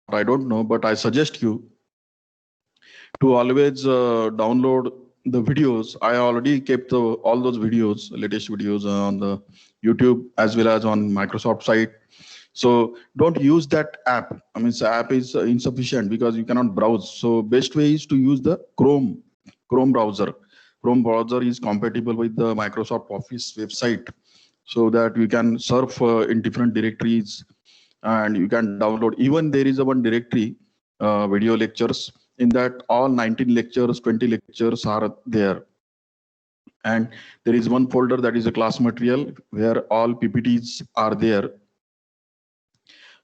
I don't know, but I suggest you to always download the videos. I already kept all those videos, latest videos on the YouTube as well as on Microsoft site. So don't use that app. I mean, the app is insufficient because you cannot browse. So best way is to use the Chrome browser. Chrome browser is compatible with the Microsoft Office website, so that you can surf in different directories, and you can download. Even there is a one directory, video lectures. In that, all 19 lectures, 20 lectures are there, and there is one folder that is a class material where all PPTs are there.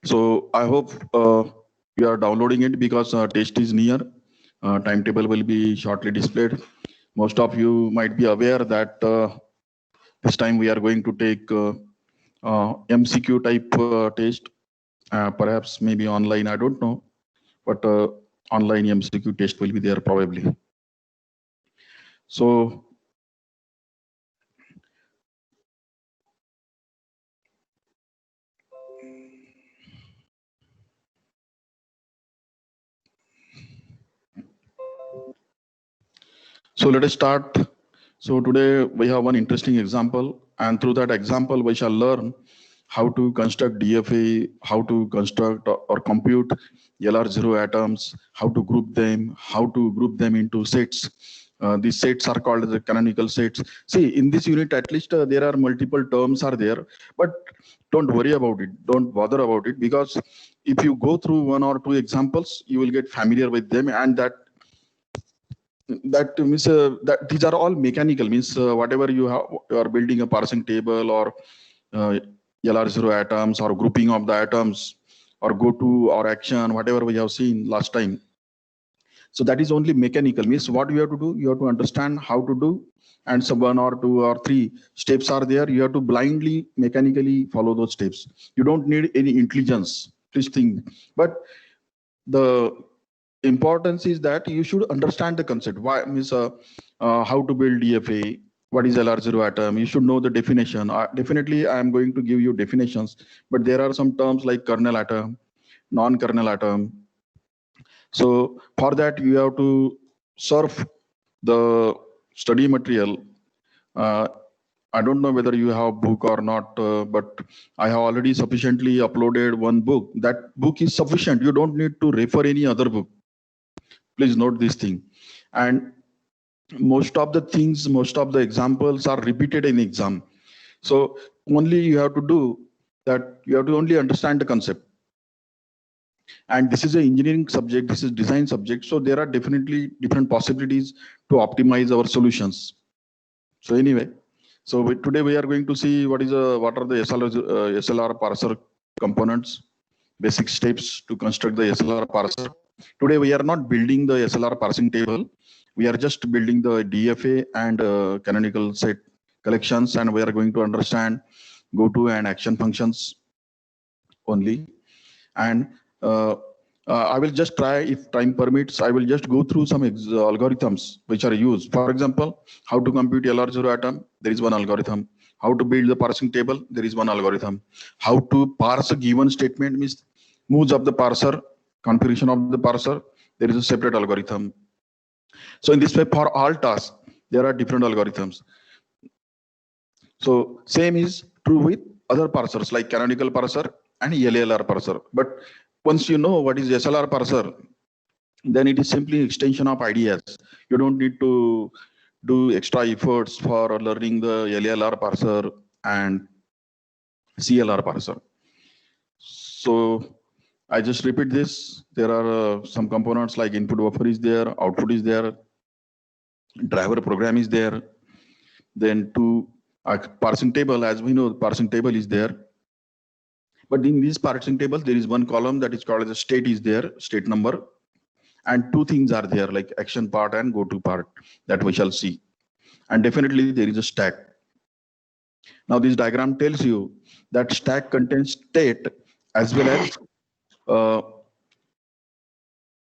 So I hope you are downloading it because test is near. Timetable will be shortly displayed. Most of you might be aware that this time we are going to take MCQ type test, perhaps maybe online, I don't know, but online MCQ test will be there probably. So let us start. So today we have one interesting example, and through that example we shall learn how to construct DFA, how to construct or compute LR0 atoms, how to group them into sets. These sets are called the canonical sets. See, in this unit, at least there are multiple terms are there, but don't worry about it. Don't bother about it, because if you go through one or two examples, you will get familiar with them, and that means that these are all mechanical. Means whatever you are building a parsing table or uh, LR0 atoms or grouping of the atoms or go to or action, whatever we have seen last time. So that is only mechanical. Means what you have to do, you have to understand how to do, and some one or two or three steps are there. You have to blindly mechanically follow those steps. You don't need any intelligence. Please think. But the importance is that you should understand the concept. Why means how to build DFA, what is LR0 atom. You should know the definition. Definitely, I am going to give you definitions, but there are some terms like kernel atom, non-kernel atom. So for that, you have to surf the study material. Uh, I don't know whether you have book or not, but I have already sufficiently uploaded one book. That book is sufficient. You don't need to refer any other book. Please note this thing. And most of the things, most of the examples are repeated in exam. So only you have to do that. You have to only understand the concept. And this is an engineering subject. This is design subject. So there are definitely different possibilities to optimize our solutions. So anyway, so today we are going to see what are the SLR parser components, basic steps to construct the SLR parser. Today we are not building the SLR parsing table. We are just building the DFA and canonical set collections, and we are going to understand go-to and action functions only. And uh, I will just try, if time permits, I will just go through some algorithms which are used. For example, how to compute LR0 atom, there is one algorithm. How to build the parsing table, there is one algorithm. How to parse a given statement, means moves of the parser, configuration of the parser, there is a separate algorithm. So in this way, for all tasks, there are different algorithms. So same is true with other parsers like canonical parser and LLR parser. But once you know what is SLR parser, then it is simply extension of ideas. You don't need to do extra efforts for learning the LLR parser and CLR parser. So I just repeat this. There are some components like input buffer is there, output is there, driver program is there. Then to parsing table, as we know, parsing table is there. But in this parsing table, there is one column that is called as a state is there, state number. And two things are there, like action part and go to part, that we shall see. And definitely there is a stack. Now this diagram tells you that stack contains state as well uh,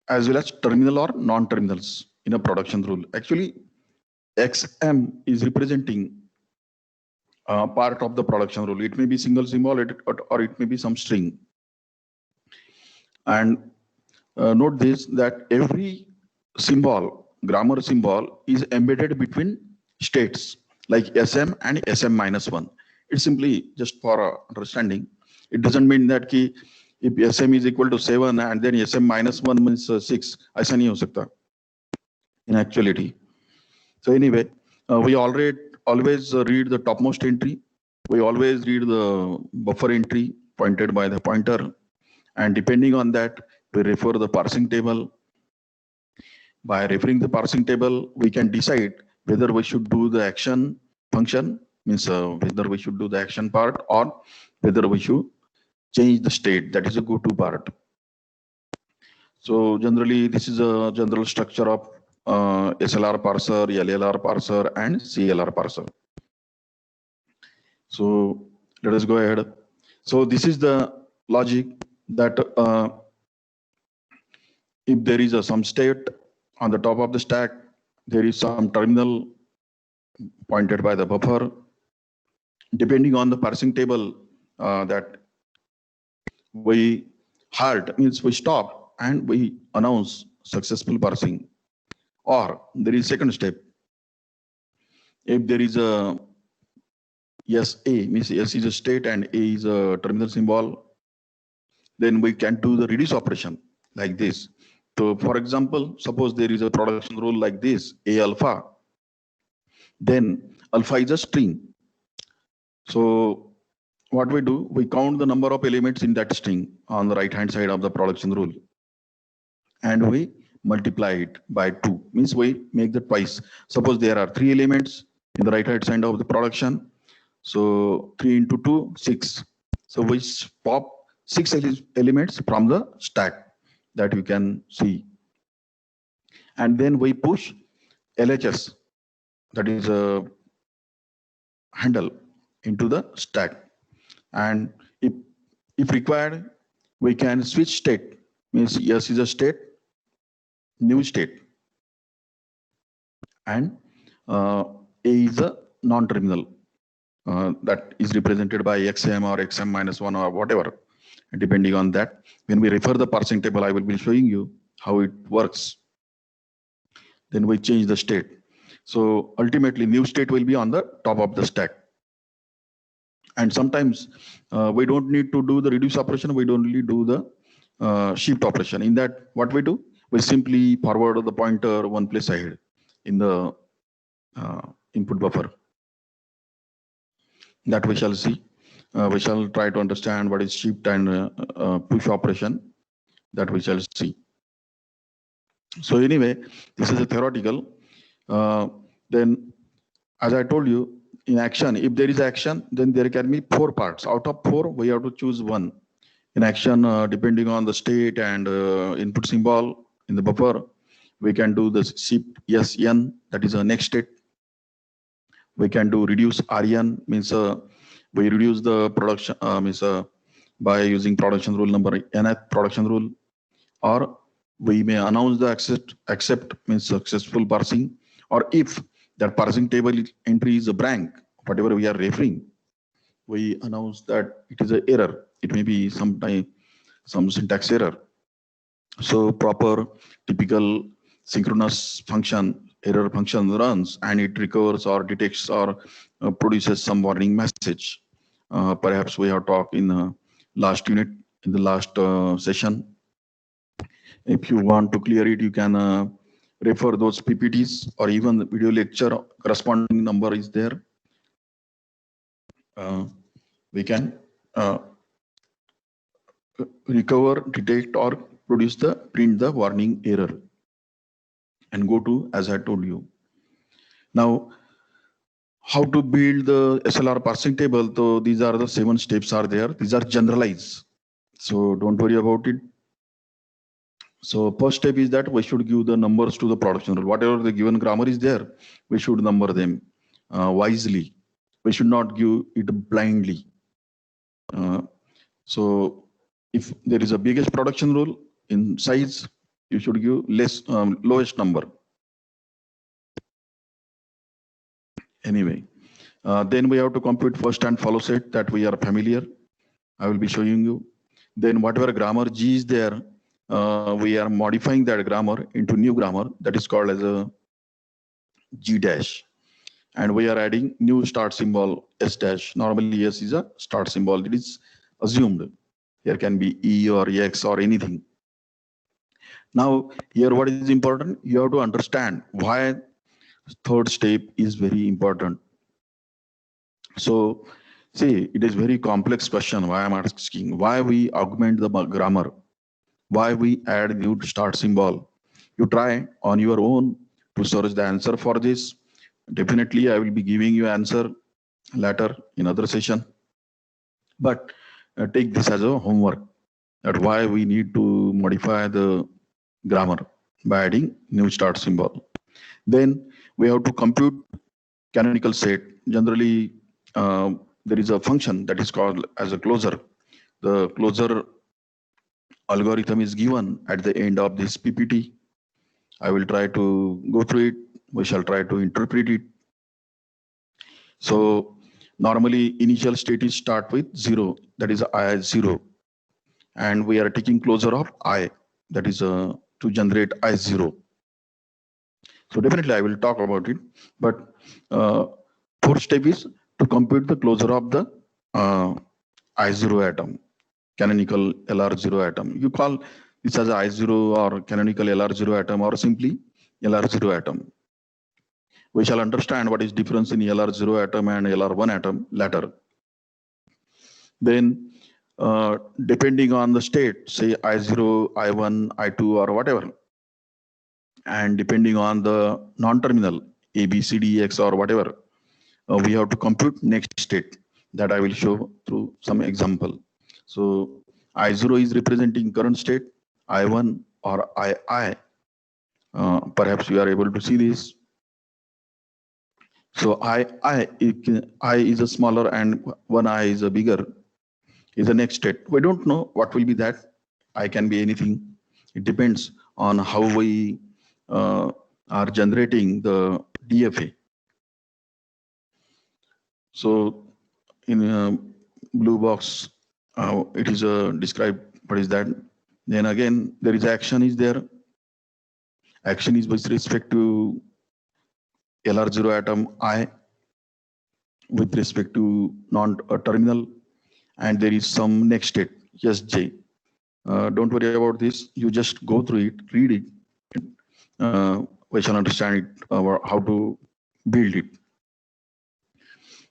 as terminal or non-terminals in a production rule. Actually, XM is representing part of the production rule. It may be single symbol or it may be some string. And Note this, that every symbol, grammar symbol, is embedded between states like SM and SM minus 1. It's simply just for understanding. It doesn't mean that ki, if SM is equal to 7 and then SM minus 1 means 6. ऐसा नहीं हो सकता in actuality. So anyway, we always read the topmost entry. We always read the buffer entry pointed by the pointer. And depending on that, we refer the parsing table. By referring the parsing table, we can decide whether we should do the action function, means whether we should do the action part or whether we should change the state. That is a go-to part. So generally, this is a general structure of SLR parser, LLR parser, and CLR parser. So let us go ahead. So this is the logic that if there is some state on the top of the stack, there is some terminal pointed by the buffer. Depending on the parsing table that we halt, means we stop and we announce successful parsing. Or there is second step. If there is a SA, means S is a state and A is a terminal symbol, then we can do the reduce operation like this. So for example, suppose there is a production rule like this, A alpha, then alpha is a string. So what we do, we count the number of elements in that string on the right hand side of the production rule. And we multiply it by 2, means we make that twice. Suppose there are 3 elements in the right hand side of the production. So 3 into 2, 6. So we pop 6 elements from the stack that you can see. And then we push LHS, that is a handle, into the stack. And if required, we can switch state, means S is a state, new state, and A is a non-terminal that is represented by XM or XM minus 1 or whatever. And depending on that, when we refer the parsing table, I will be showing you how it works. Then we change the state. So ultimately, new state will be on the top of the stack. And sometimes we don't need to do the reduce operation. We don't only do the shift operation. In that, what we do, we simply forward the pointer one place ahead in the input buffer. That we shall see. We shall try to understand what is shift and push operation. That we shall see. So anyway, this is a theoretical. Then, as I told you, in action, if there is action, then there can be 4 parts. Out of 4, we have to choose one. In action, depending on the state and input symbol in the buffer, we can do the shift SN, that is a next state. We can do reduce RN, means we reduce the production, means by using production rule number nth production rule, or we may announce the accept means successful parsing, or if that parsing table entry is a blank, whatever we are referring, we announce that it is an error. It may be some syntax error. So proper typical synchronous function, error function runs and it recovers or detects or produces some warning message. Perhaps we have talked in the last unit, in the last session. If you want to clear it, you can refer those PPTs or even the video lecture. Corresponding number is there. We can recover, detect, or print the warning error and go to, as I told you. Now, how to build the SLR parsing table? So these are the 7 steps are there. These are generalized. So don't worry about it. So first step is that we should give the numbers to the production rule. Whatever the given grammar is there, we should number them wisely. We should not give it blindly. So if there is a biggest production rule in size, you should give lowest number. Anyway, then we have to compute first and follow set that we are familiar. I will be showing you. Then whatever grammar G is there, we are modifying that grammar into new grammar that is called as a G dash. And we are adding new start symbol S dash. Normally S is a start symbol. It is assumed. Here can be E or X or anything. Now, here what is important? You have to understand why third step is very important. So, see, it is very complex question why I'm asking. Why we augment the grammar? Why we add new start symbol? You try on your own to search the answer for this. Definitely, I will be giving you answer later in other session. But take this as a homework that why we need to modify the grammar by adding new start symbol. Then we have to compute canonical set. Generally, there is a function that is called as a closure. The closure algorithm is given at the end of this PPT. I will try to go through it. We shall try to interpret it. So normally initial state is start with 0, that is I is 0. And we are taking closure of I, that is to generate I0. So definitely I will talk about it. But fourth step is to compute the closure of the I0 atom, canonical LR0 atom. You call this as I0 or canonical LR0 atom or simply LR0 atom. We shall understand what is difference in LR0 atom and LR1 atom later. Then depending on the state, say I0, I1, I2 or whatever, and depending on the non-terminal A, B, C, D, X or whatever, we have to compute next state that I will show through some example. So I0 is representing current state, I1 or II. Perhaps you are able to see this. So I is a smaller and one I is a bigger is the next state. We don't know what will be that. I can be anything. It depends on how we are generating the DFA. So in a blue box, it is described what is that. Then again, there is action is there. Action is with respect to LR0 atom I with respect to non-terminal, and there is some next state, yes, J. Don't worry about this. You just go through it, read it. We shall understand it, how to build it.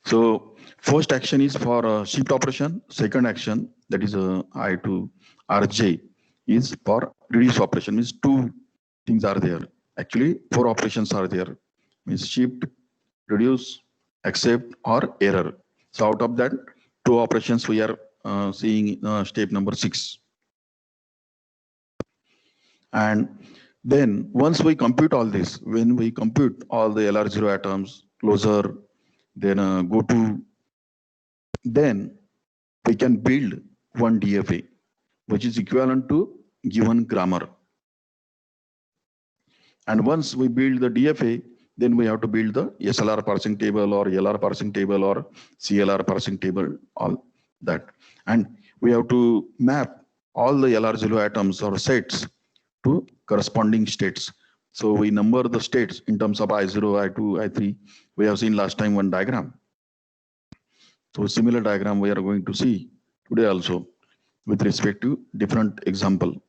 So first action is for shift operation. Second action, that is I to RJ, is for reduce operation. Means two things are there. Actually, four operations are there. Means shift, reduce, accept, or error. So out of that, two operations we are seeing step number 6. And then once we compute all this, when we compute all the LR0 atoms, closure, then go to, then we can build one DFA, which is equivalent to given grammar. And once we build the DFA, then we have to build the SLR parsing table or LR parsing table or CLR parsing table, all that. And we have to map all the LR0 atoms or sets to corresponding states. So we number the states in terms of I0, I2, I3. We have seen last time one diagram. So similar diagram we are going to see today also with respect to different example.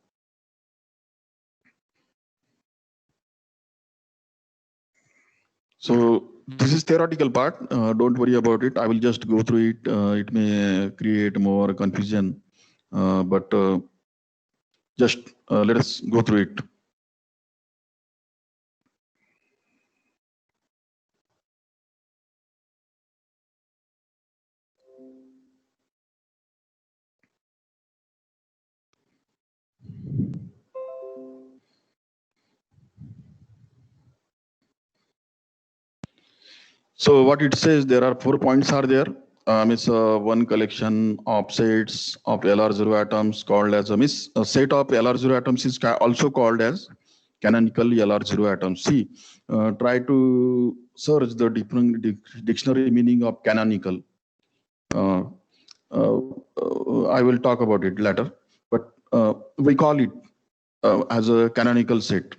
So this is theoretical part. Don't worry about it. I will just go through it. It may create more confusion, but just let us go through it. So what it says, there are 4 points are there. It's one collection of sets of LR0 atoms called as a set of LR0 atoms is also called as canonical LR0 atoms. See, try to search the different dictionary meaning of canonical. I will talk about it later, but we call it as a canonical set.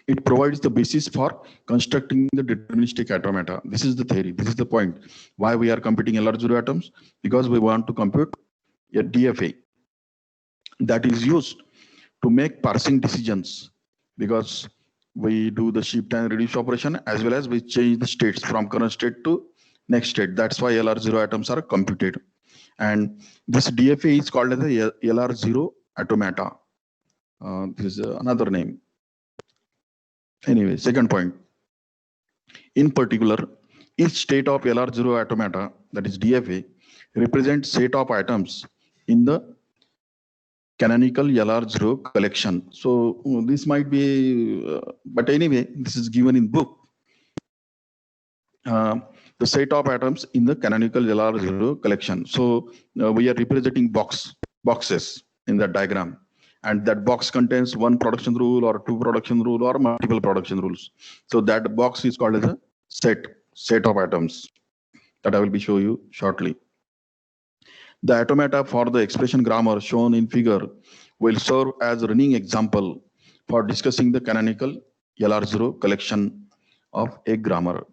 It provides the basis for constructing the deterministic automata. This is the theory. This is the point. Why we are computing LR0 atoms? Because we want to compute a DFA that is used to make parsing decisions, because we do the shift and reduce operation, as well as we change the states from current state to next state. That's why LR0 atoms are computed. And this DFA is called as the LR0 automata. This is another name. Anyway, second point. In particular, each state of LR0 automata, that is DFA, represents set of atoms in the canonical LR0 collection. So this might be, but anyway, this is given in book. The set of atoms in the canonical LR0 collection. So we are representing boxes in that diagram, and that box contains one production rule or two production rule or multiple production rules. So that box is called as a set of atoms that I will be show you shortly. The automata for the expression grammar shown in figure will serve as a running example for discussing the canonical LR0 collection of a grammar.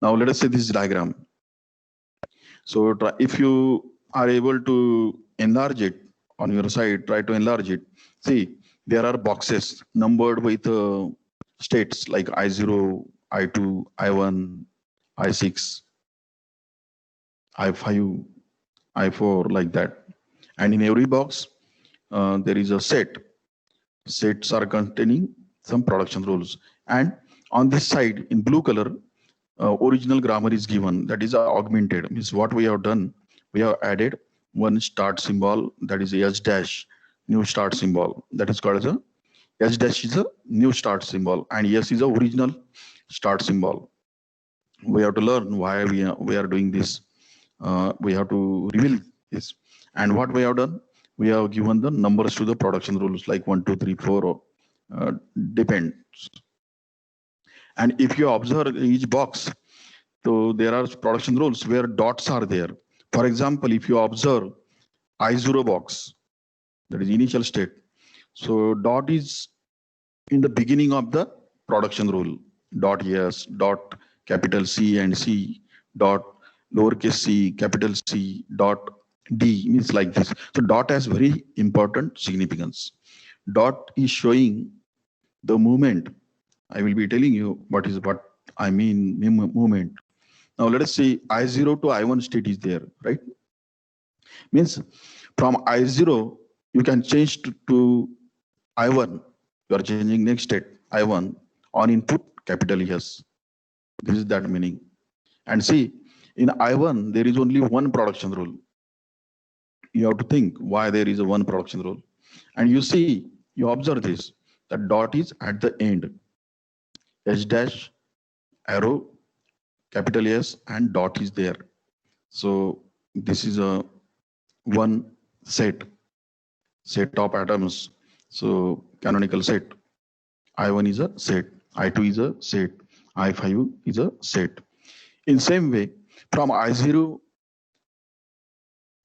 Now let us see this diagram. So if you are able to enlarge it on your side, try to enlarge it. See, there are boxes numbered with states like I0, I2, I1, I6, I5, I4, like that. And in every box, there is a set. Sets are containing some production rules. And on this side, in blue color, original grammar is given, that is augmented. Means what we have done, we have added one start symbol, that is a S dash, new start symbol. That is called as a S dash is a new start symbol, and S is a original start symbol. We have to learn why we are doing this. We have to reveal this. And what we have done, we have given the numbers to the production rules like 1, 2, 3, 4, depends. And if you observe each box, so there are production rules where dots are there. For example, if you observe I0 box, that is initial state. So dot is in the beginning of the production rule. Dot yes, dot capital C and C, dot lowercase c, capital C, dot D, means like this. So dot has very important significance. Dot is showing the movement. I will be telling you what I mean movement. Now let us see I0 to I1 state is there, right? Means from I0, you can change to I1. You are changing next state, I1, on input capital S. This is that meaning. And see, in I1, there is only one production rule. You have to think why there is a one production rule. And you see, you observe this, that dot is at the end. H dash, arrow, capital S, and dot is there. So this is a one set of atoms. So canonical set. I1 is a set, I2 is a set, I5 is a set. In same way, from I0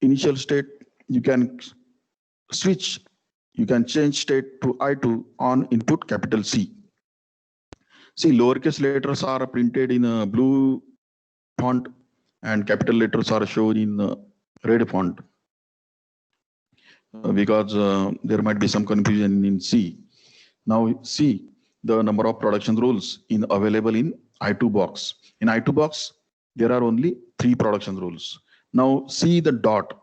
initial state, you can switch, you can change state to I2 on input capital C. See, lowercase letters are printed in a blue font and capital letters are shown in red font. Because there might be some confusion in C. Now see the number of production rules available in I2 box. In I2 box, there are only 3 production rules. Now see the dot.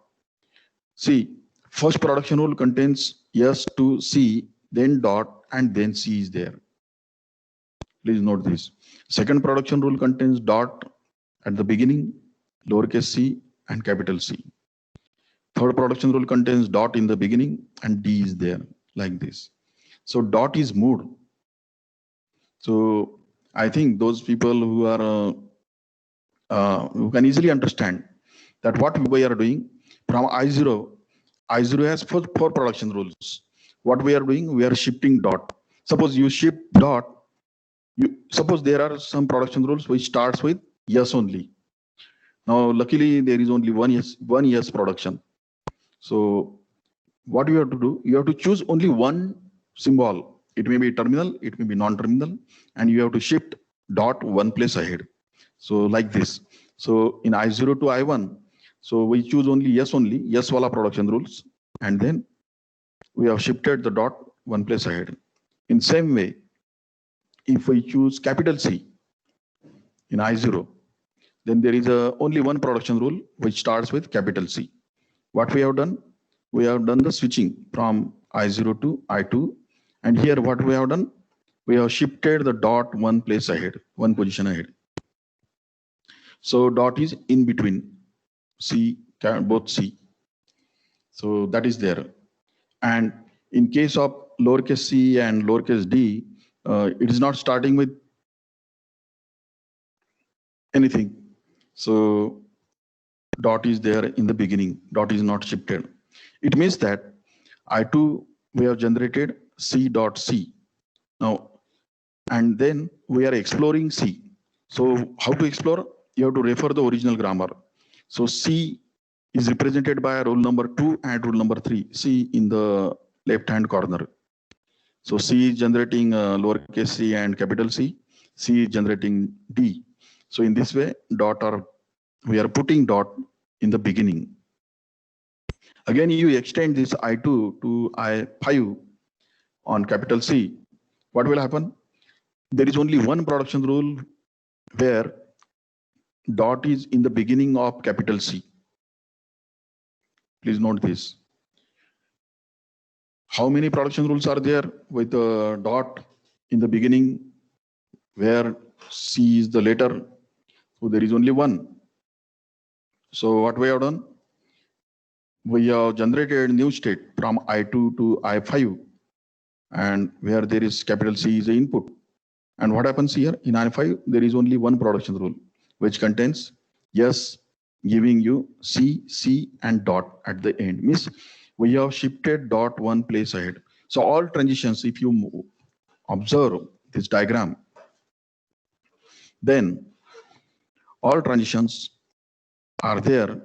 See, first production rule contains S to C, then dot, and then C is there. Please note this. Second production rule contains dot at the beginning, lowercase c, and capital C. Third production rule contains dot in the beginning and D is there, like this. So dot is moved. So I think those people who are who can easily understand that what we are doing from I0 has four production rules. What we are doing, we are shifting dot. Suppose you shift dot, suppose there are some production rules which starts with yes only. Now luckily there is only one yes production. So what you have to do, you have to choose only one symbol. It may be terminal, it may be non-terminal, and you have to shift dot one place ahead. So like this. So in I0 to I1, so we choose only yes wala production rules, and then we have shifted the dot one place ahead. In same way, if we choose capital C in I0, then there is only one production rule which starts with capital C. What we have done? We have done the switching from I0 to I2. And here what we have done? We have shifted the dot one place ahead, one position ahead. So dot is in between C, both C. So that is there. And in case of lowercase c and lowercase d, it is not starting with anything. So dot is there in the beginning, dot is not shifted. It means that I2, we have generated C dot C. Now, and then we are exploring C. So how to explore? You have to refer the original grammar. So C is represented by rule number 2 and rule number 3. C in the left-hand corner. So C is generating lowercase c and capital C. C is generating D. So in this way, we are putting dot in the beginning. Again, you extend this I2 to I5 on capital C. What will happen? There is only one production rule where dot is in the beginning of capital C. Please note this. How many production rules are there with a dot in the beginning where C is the letter? So there is only one. So what we have done? We have generated new state from I2 to I5, and where there is capital C is the input. And what happens here? In I5, there is only one production rule, which contains yes, giving you C, C, and dot at the end. Means we have shifted dot one place ahead. So all transitions, if you observe this diagram, then all transitions are there.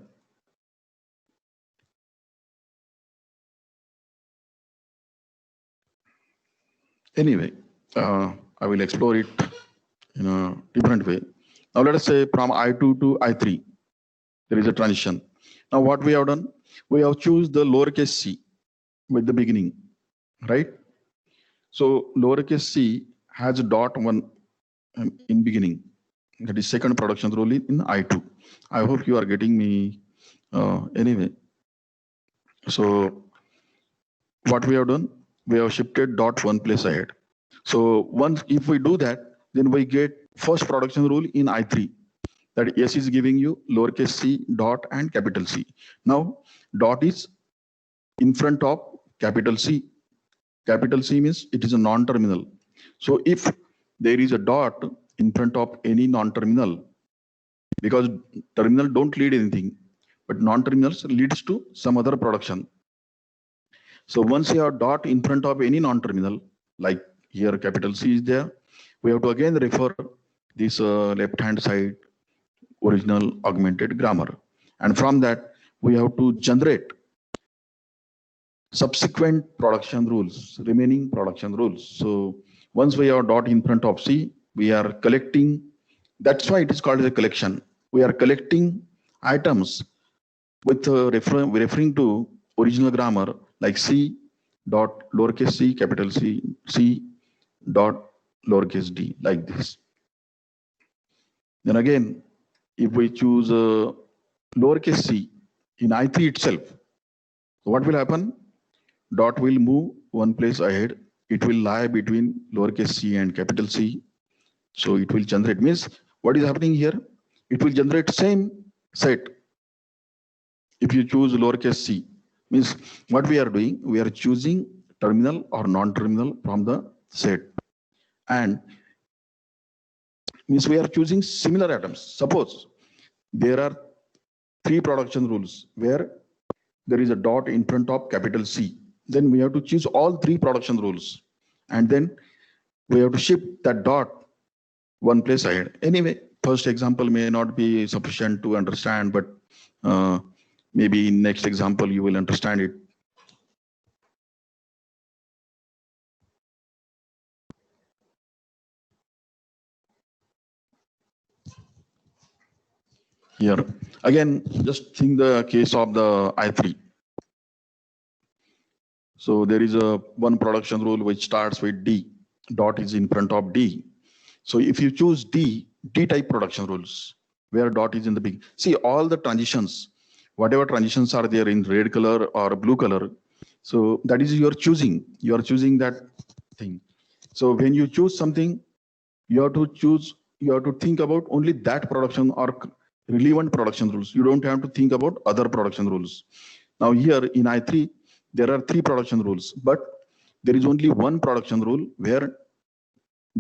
Anyway, I will explore it in a different way. Now let us say from I2 to I3, there is a transition. Now what we have done? We have choose the lowercase c with the beginning, right? So lowercase c has a dot one in beginning. That is second production rule in I2. I hope you are getting me anyway. So what we have done? We have shifted dot one place ahead. So once if we do that, then we get first production rule in I3. That S is giving you lowercase c dot and capital C. Now dot is in front of capital C. Capital C means it is a non-terminal. So if there is a dot in front of any non-terminal, because terminal don't lead anything, but non-terminals leads to some other production. So once you have dot in front of any non-terminal, like here capital C is there, we have to again refer this left-hand side original augmented grammar. And from that, we have to generate subsequent production rules, remaining production rules. So once we have dot in front of C, we are collecting, that's why it is called as a collection. We are collecting items with referring to original grammar like C dot lowercase c, capital C, C dot lowercase d, like this. Then again, if we choose lowercase c in I3 itself, so what will happen? Dot will move one place ahead. It will lie between lowercase c and capital C. So it will generate, means what is happening here? It will generate same set. If you choose lowercase c, means what we are doing, we are choosing terminal or non-terminal from the set. And means we are choosing similar atoms. Suppose there are three production rules where there is a dot in front of capital C. Then we have to choose all three production rules. And then we have to shift that dot one place ahead. Anyway, first example may not be sufficient to understand, but maybe in next example you will understand it. here. Again, just think the case of the I3. So there is a one production rule which starts with D. Dot is in front of D. So if you choose D, D type production rules, where dot is in the big. See all the transitions, whatever transitions are there in red color or blue color. So that is your choosing. You are choosing that thing. So when you choose something, you have to choose, you have to think about only that production or relevant production rules. You don't have to think about other production rules. Now here in I3, there are 3 production rules, but there is only one production rule where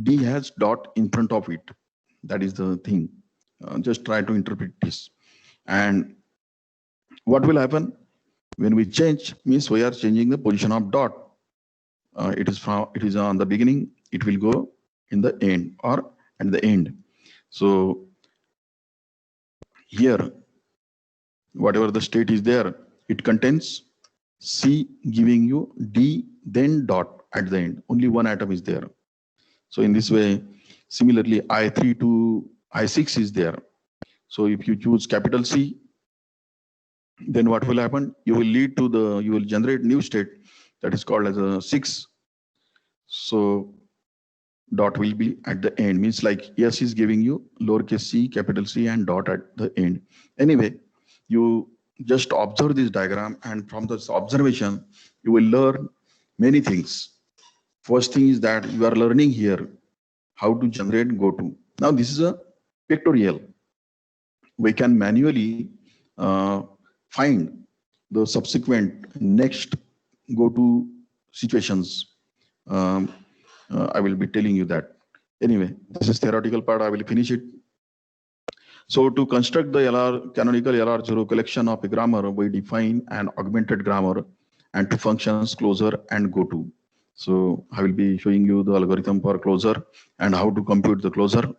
D has dot in front of it. That is the thing. Just try to interpret this. And what will happen when we change means we are changing the position of dot. It is on the beginning. It will go in the end or at the end. So here, whatever the state is there, it contains C giving you D then dot at the end. Only one atom is there. So in this way, similarly, I3 to I6 is there. So if you choose capital C, then what will happen? You will generate new state that is called as a 6. So dot will be at the end, means like S is giving you lowercase c, capital C and dot at the end. Anyway, you just observe this diagram, and from this observation, you will learn many things. First thing is that you are learning here how to generate goto. Now this is a pictorial. We can manually find the subsequent next goto situations. I will be telling you that. Anyway, this is theoretical part. I will finish it. So to construct the canonical LR0 collection of a grammar, we define an augmented grammar and two functions, closure and goto. So I will be showing you the algorithm for closure and how to compute the closure.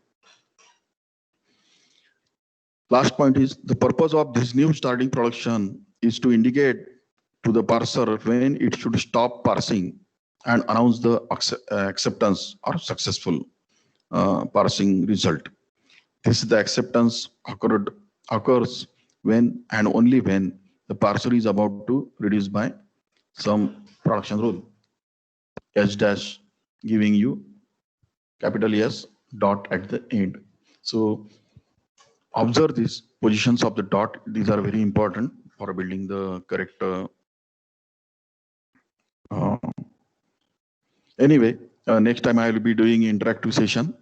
Last point is the purpose of this new starting production is to indicate to the parser when it should stop parsing and announce the acceptance or successful parsing result. This is the acceptance occurs when and only when the parser is about to reduce by some production rule. S dash giving you capital S dot at the end. So observe these positions of the dot. These are very important for building the correct. Anyway, next time I will be doing interactive session.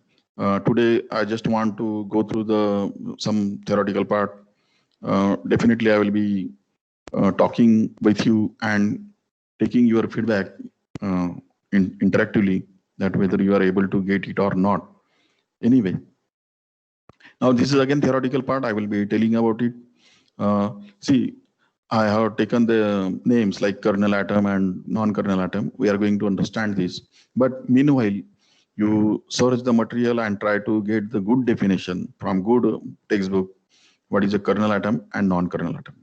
Today, I just want to go through some theoretical part. Definitely, I will be talking with you and taking your feedback interactively, that whether you are able to get it or not. Anyway, now this is again theoretical part. I will be telling about it. See, I have taken the names like kernel atom and non-kernel atom. We are going to understand this. But meanwhile, you search the material and try to get the good definition from good textbook. What is a kernel atom and non-kernel atom?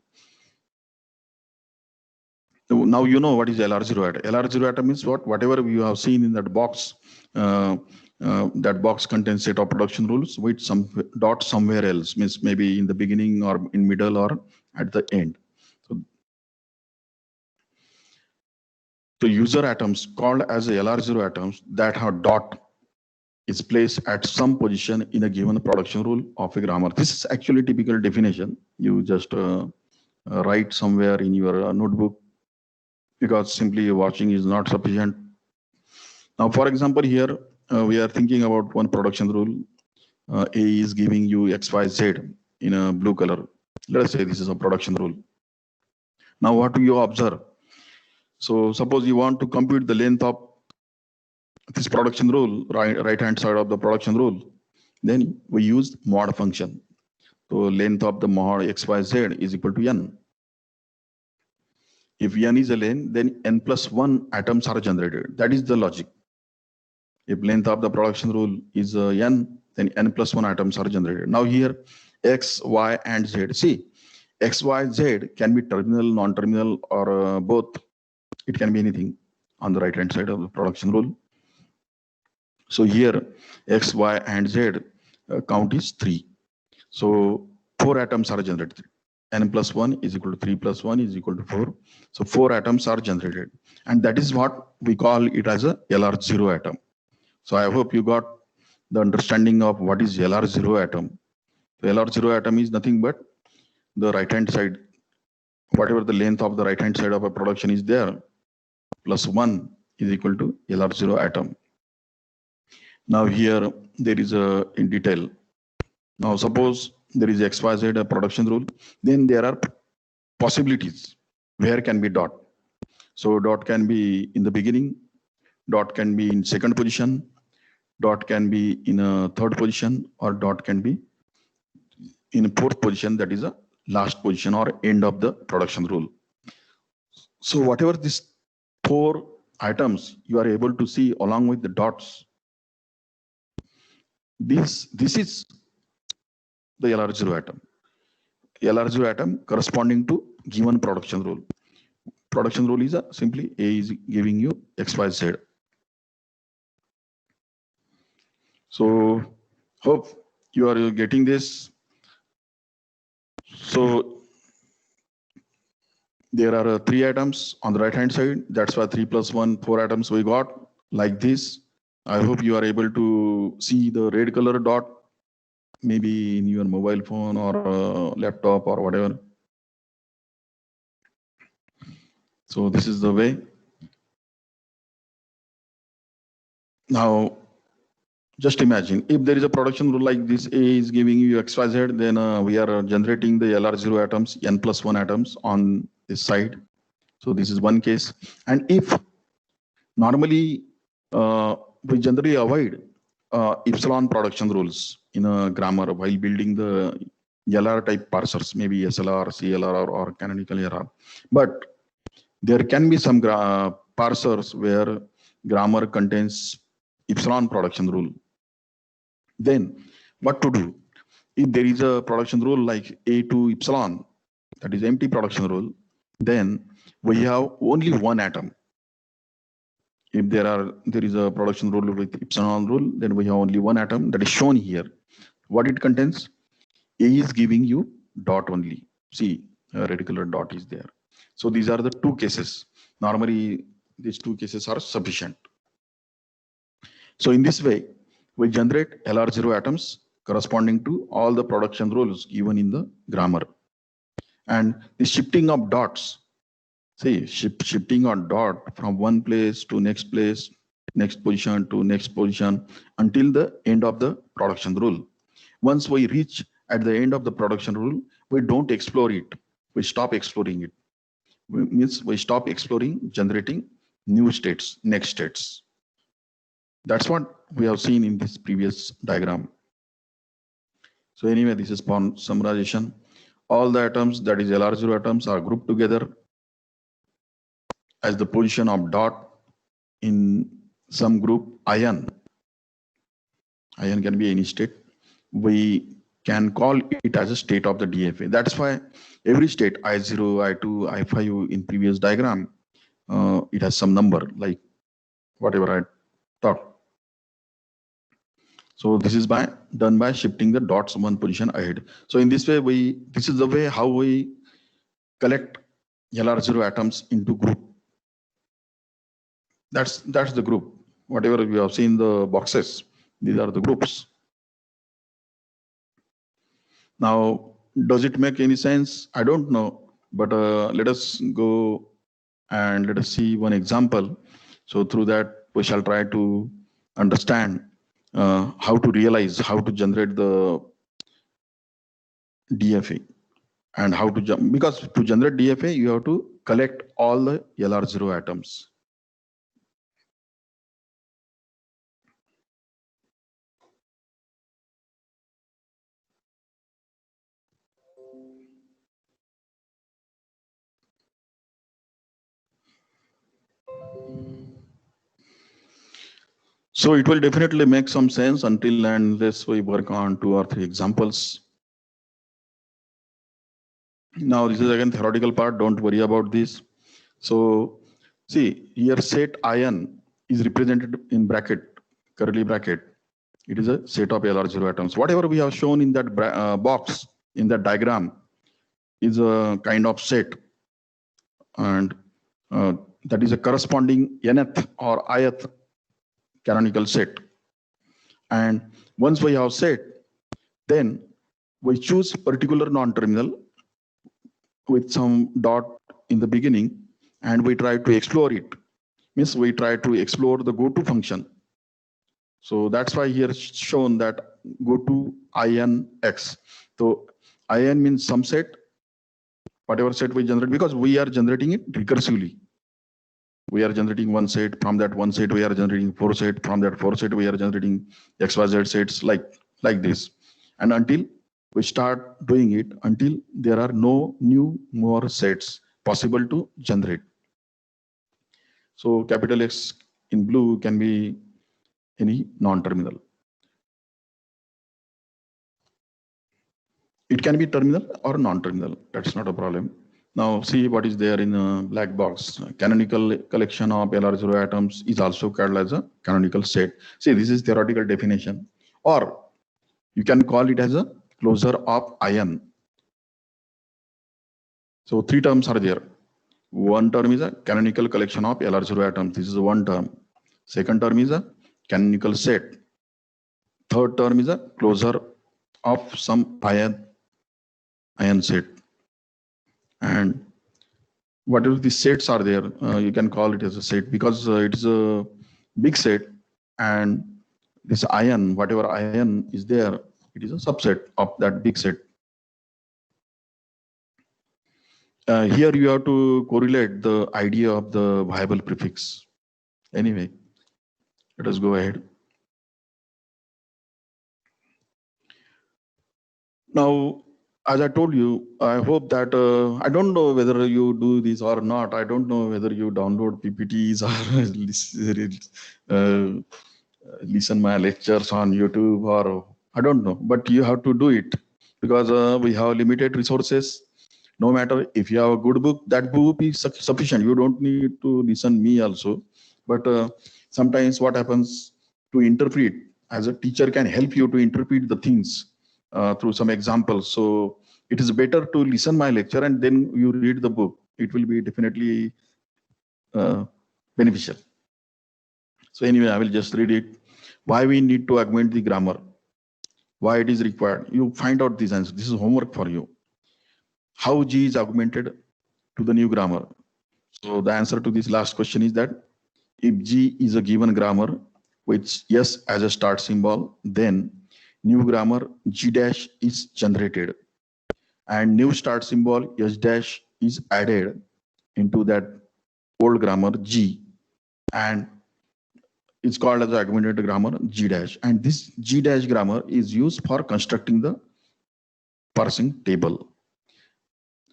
So now you know what is LR0 atom. LR0 atom is what? Whatever you have seen in that box. That box contains set of production rules with some dot somewhere else, means maybe in the beginning or in middle or at the end. So user atoms called as LR0 atoms that have dot is placed at some position in a given production rule of a grammar. This is actually typical definition. You just write somewhere in your notebook, because simply watching is not sufficient. Now, for example, here we are thinking about one production rule. A is giving you XYZ in a blue color. Let us say this is a production rule. Now, what do you observe? So suppose you want to compute the length of this production rule, right hand side of the production rule, then we use mod function. So length of the mod XYZ is equal to n. If n is a length, then n plus 1 atoms are generated. That is the logic. If length of the production rule is n, then n plus 1 atoms are generated. Now here, x, y, and z. See, x, y, z can be terminal, non-terminal, or both. It can be anything on the right-hand side of the production rule. So here, x, y, and z count is 3. So 4 atoms are generated. N plus 1 is equal to 3 plus 1 is equal to 4. So 4 atoms are generated. And that is what we call it as a LR0 atom. So I hope you got the understanding of what is LR0 atom. The LR0 atom is nothing but the right hand side, whatever the length of the right hand side of a production is there, plus 1 is equal to LR0 atom. Now here there is a in detail. Now suppose there is XYZ a production rule, then there are possibilities where can be dot. So dot can be in the beginning, dot can be in second position, dot can be in a third position, or dot can be in a fourth position, that is a last position or end of the production rule. So whatever these 4 items you are able to see along with the dots, this is the LR0 atom. LR0 atom corresponding to given production rule. Production rule is simply A is giving you XYZ. So hope you are getting this. So there are 3 atoms on the right hand side. That's why 3 plus 1, 4 atoms we got like this. I hope you are able to see the red color dot, maybe in your mobile phone or laptop or whatever. So this is the way. Now, just imagine if there is a production rule like this, A is giving you XYZ, then we are generating the LR0 atoms, N plus 1 atoms on this side. So this is one case. And if normally we generally avoid epsilon production rules in a grammar while building the LR type parsers, maybe SLR, CLR, or canonical error. But there can be some parsers where grammar contains epsilon production rule. Then what to do? If there is a production rule like A to epsilon, that is empty production rule, then we have only one atom. If there is a production rule with epsilon rule, then we have only one atom that is shown here. What it contains? A is giving you dot only. See, a red color dot is there. So these are the 2 cases. Normally, these 2 cases are sufficient. So in this way, we generate LR0 atoms corresponding to all the production rules given in the grammar. And the shifting of dots, see, shifting on dot from one place to next place, next position to next position until the end of the production rule. Once we reach at the end of the production rule, we don't explore it. We stop exploring it. Means we stop exploring generating new states, next states. That's what we have seen in this previous diagram. So anyway, this is summarization. All the atoms, that is LR0 atoms, are grouped together as the position of dot in some group ion. Ion can be any state. We can call it as a state of the DFA. That's why every state, I0, I2, I5 in previous diagram, it has some number like whatever I thought. So this is done by shifting the dots one position ahead. So in this way, this is the way how we collect LR0 atoms into group. That's the group. Whatever we have seen the boxes, these are the groups. Now, does it make any sense? I don't know, but let us go and let us see one example. So through that, we shall try to understand how to realize, how to generate the DFA and how to because to generate DFA, you have to collect all the LR0 atoms. So it will definitely make some sense until and unless we work on 2 or 3 examples. Now this is again theoretical part, don't worry about this. So see here set ion is represented in bracket, curly bracket. It is a set of LR0 atoms. Whatever we have shown in that box, in the diagram is a kind of set, and that is a corresponding nth or ith canonical set. And once we have set, then we choose particular non-terminal with some dot in the beginning, and we try to explore it. Means we try to explore the goto function. So that's why here it's shown that goto in x. So in means some set, whatever set we generate, because we are generating it recursively. We are generating one set, from that one set we are generating four set, from that four set we are generating XYZ sets, like this. And until we start doing it, until there are no new more sets possible to generate. So capital X in blue can be any non-terminal. It can be terminal or non-terminal. That's not a problem. Now see what is there in a black box. Canonical collection of LR0 atoms is also called as a canonical set. See, this is theoretical definition, or you can call it as a closure of ion. So three terms are there. One term is a canonical collection of LR0 atoms. This is one term. Second term is a canonical set. Third term is a closure of some ion set. And whatever the sets are there, you can call it as a set, because it is a big set, and this ion, whatever ion is there, it is a subset of that big set. Here you have to correlate the idea of the viable prefix. Anyway, let us go ahead. Now, as I told you, I hope that I don't know whether you do this or not. I don't know whether you download PPTs or listen my lectures on YouTube, or I don't know. But you have to do it, because we have limited resources. No matter if you have a good book, that book is sufficient. You don't need to listen me also. But sometimes what happens, to interpret, as a teacher can help you to interpret the things through some examples. So it is better to listen my lecture and then you read the book. It will be definitely beneficial. So anyway, I will just read it. Why we need to augment the grammar? Why it is required? You find out this answer. This is homework for you. How G is augmented to the new grammar? So the answer to this last question is that if G is a given grammar with S as a start symbol, then new grammar G dash is generated, and new start symbol S dash is added into that old grammar G, and it's called as augmented grammar G dash. And this G dash grammar is used for constructing the parsing table.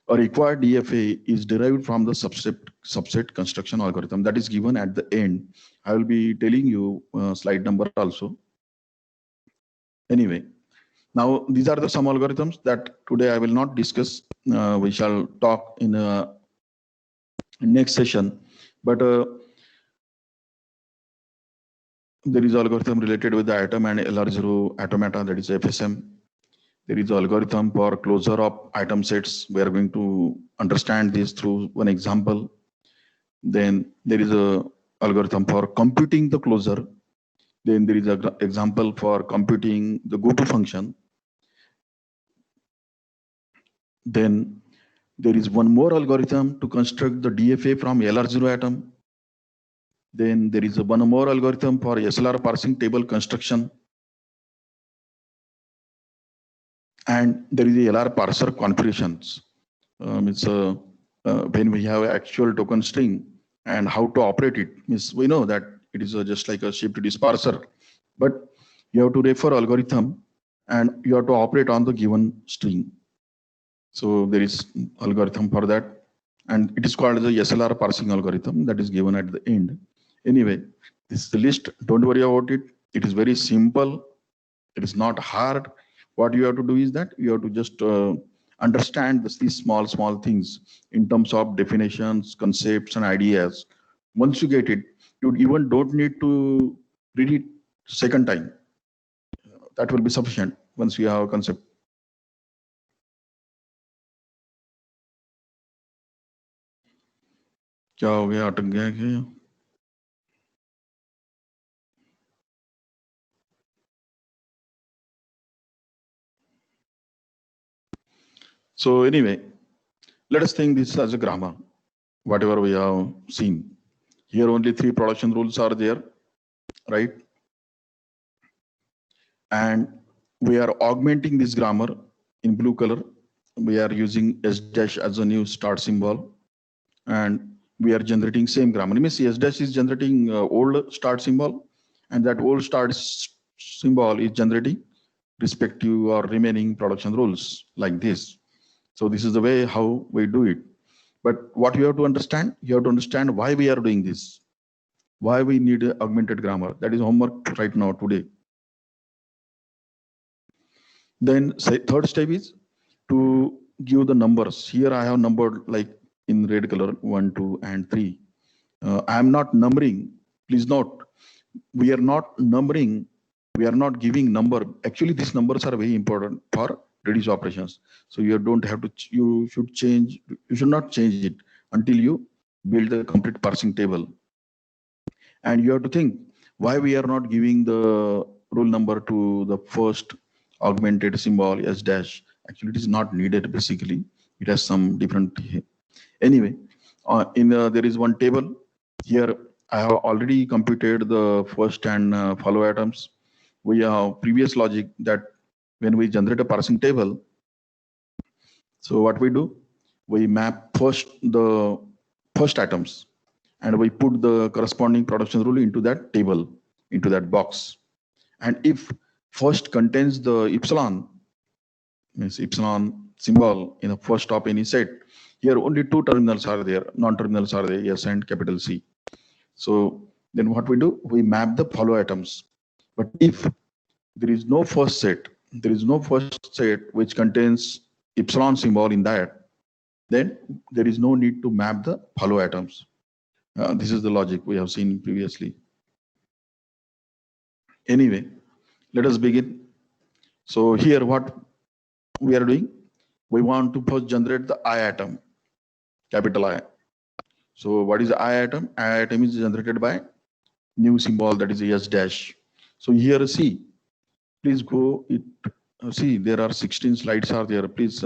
A required DFA is derived from the subset construction algorithm that is given at the end. I will be telling you slide number also. Anyway, now these are the some algorithms that today I will not discuss. We shall talk in a next session. But there is algorithm related with the atom and LR0 automata, that is FSM. There is algorithm for closure of item sets. We are going to understand this through one example. Then there is a algorithm for computing the closure. Then there is an example for computing the goto function. Then there is one more algorithm to construct the DFA from LR0 atom. Then there is one more algorithm for SLR parsing table construction. And there is the LR parser configurations. When we have actual token string and how to operate it. We know that it is just like a shift disparser, but you have to refer algorithm and you have to operate on the given string. So there is algorithm for that, and it is called the SLR parsing algorithm that is given at the end. Anyway, this is the list. Don't worry about it. It is very simple. It is not hard. What you have to do is that you have to just understand these small things in terms of definitions, concepts, and ideas. Once you get it, you even don't need to read it second time. That will be sufficient once you have a concept. क्या हो गया, अटक गया क्या? So anyway, let us think this as a grammar, whatever we have seen. Here only 3 production rules are there, right? And we are augmenting this grammar in blue color. We are using S dash as a new start symbol, and we are generating same grammar. Means S dash is generating old start symbol, and that old symbol is generating respective or remaining production rules like this. So this is the way how we do it. But what you have to understand, you have to understand why we are doing this, why we need a augmented grammar. That is homework right now today. Then third step is to give the numbers. Here I have numbered like in red color 1, 2, and 3. I am not numbering. Please note, we are not numbering. We are not giving number. Actually, these numbers are very important for reduce operations. So you don't have to. You should change. You should not change it until you build the complete parsing table. And you have to think why we are not giving the rule number to the first augmented symbol s dash. Actually, it is not needed. Basically, it has some different. Anyway, there is one table here. I have already computed the first and follow items. We have previous logic that when we generate a parsing table, so what we do, we map first the first items, and we put the corresponding production rule into that table, into that box. And if first contains the epsilon, means epsilon symbol in the first of any set, here only 2 terminals are there, non-terminals are there, S and capital C. So then what we do, we map the follow items. But if there is no first set, there is no first set which contains epsilon symbol in that, then there is no need to map the follow items. This is the logic we have seen previously. Anyway, let us begin. So here what we are doing, we want to first generate the I atom, capital I. So what is the I atom? I atom is generated by new symbol, that is S dash. So here see, please go it. See, there are 16 slides are there. Please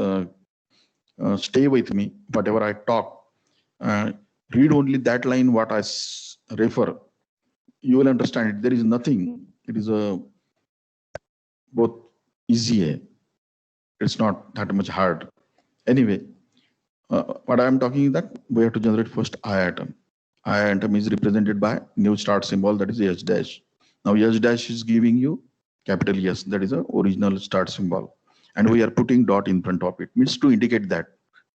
stay with me. Whatever I talk, uh, read only that line what I refer. You will understand it. There is nothing. It is a both easy. It's not that much hard. Anyway, what I am talking is that we have to generate first I atom. I atom is represented by new start symbol, that is S dash. Now S dash is giving you capital S, that is the original start symbol. And we are putting dot in front of it, means to indicate that.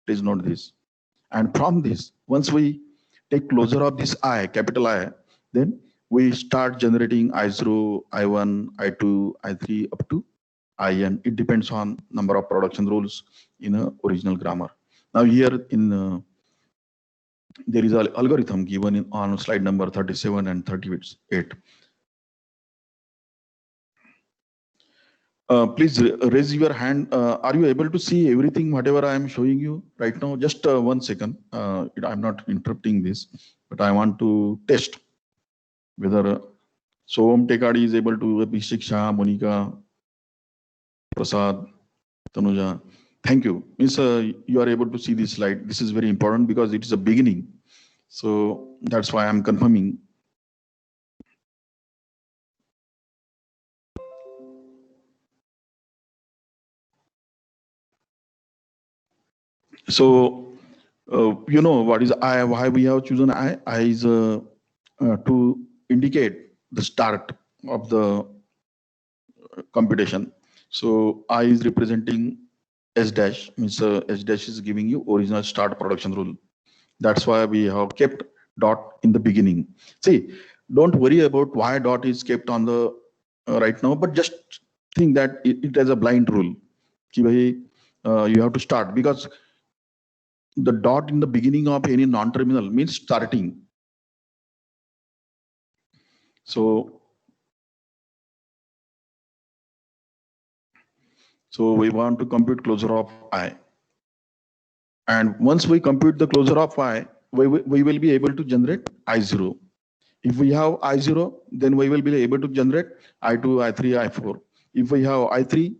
Please note this. And from this, once we take closure of this I, capital I, then we start generating I0, I1, I2, I3 up to IN. It depends on number of production rules in a original grammar. Now here in there is an algorithm given on slide number 37 and 38. Please raise your hand. Are you able to see everything, whatever I am showing you right now? Just 1 second. I'm not interrupting this, but I want to test whether Soham Tekadi is able to, Abhishek Shah, Monica, Prasad, Tanuja. Thank you. Means you are able to see this slide. This is very important because it is a beginning. So that's why I'm confirming. So you know what is I? Why we have chosen I? I is to indicate the start of the computation. So I is representing S dash, means S dash is giving you original start production rule. That's why we have kept dot in the beginning. See, don't worry about why dot is kept on the right now, but just think that it has a blind rule. Ki bhai, you have to start because the dot in the beginning of any non-terminal means starting. So, so we want to compute closure of I. And once we compute the closure of I, we will be able to generate I0. If we have I0, then we will be able to generate I2, I3, I4. If we have I3,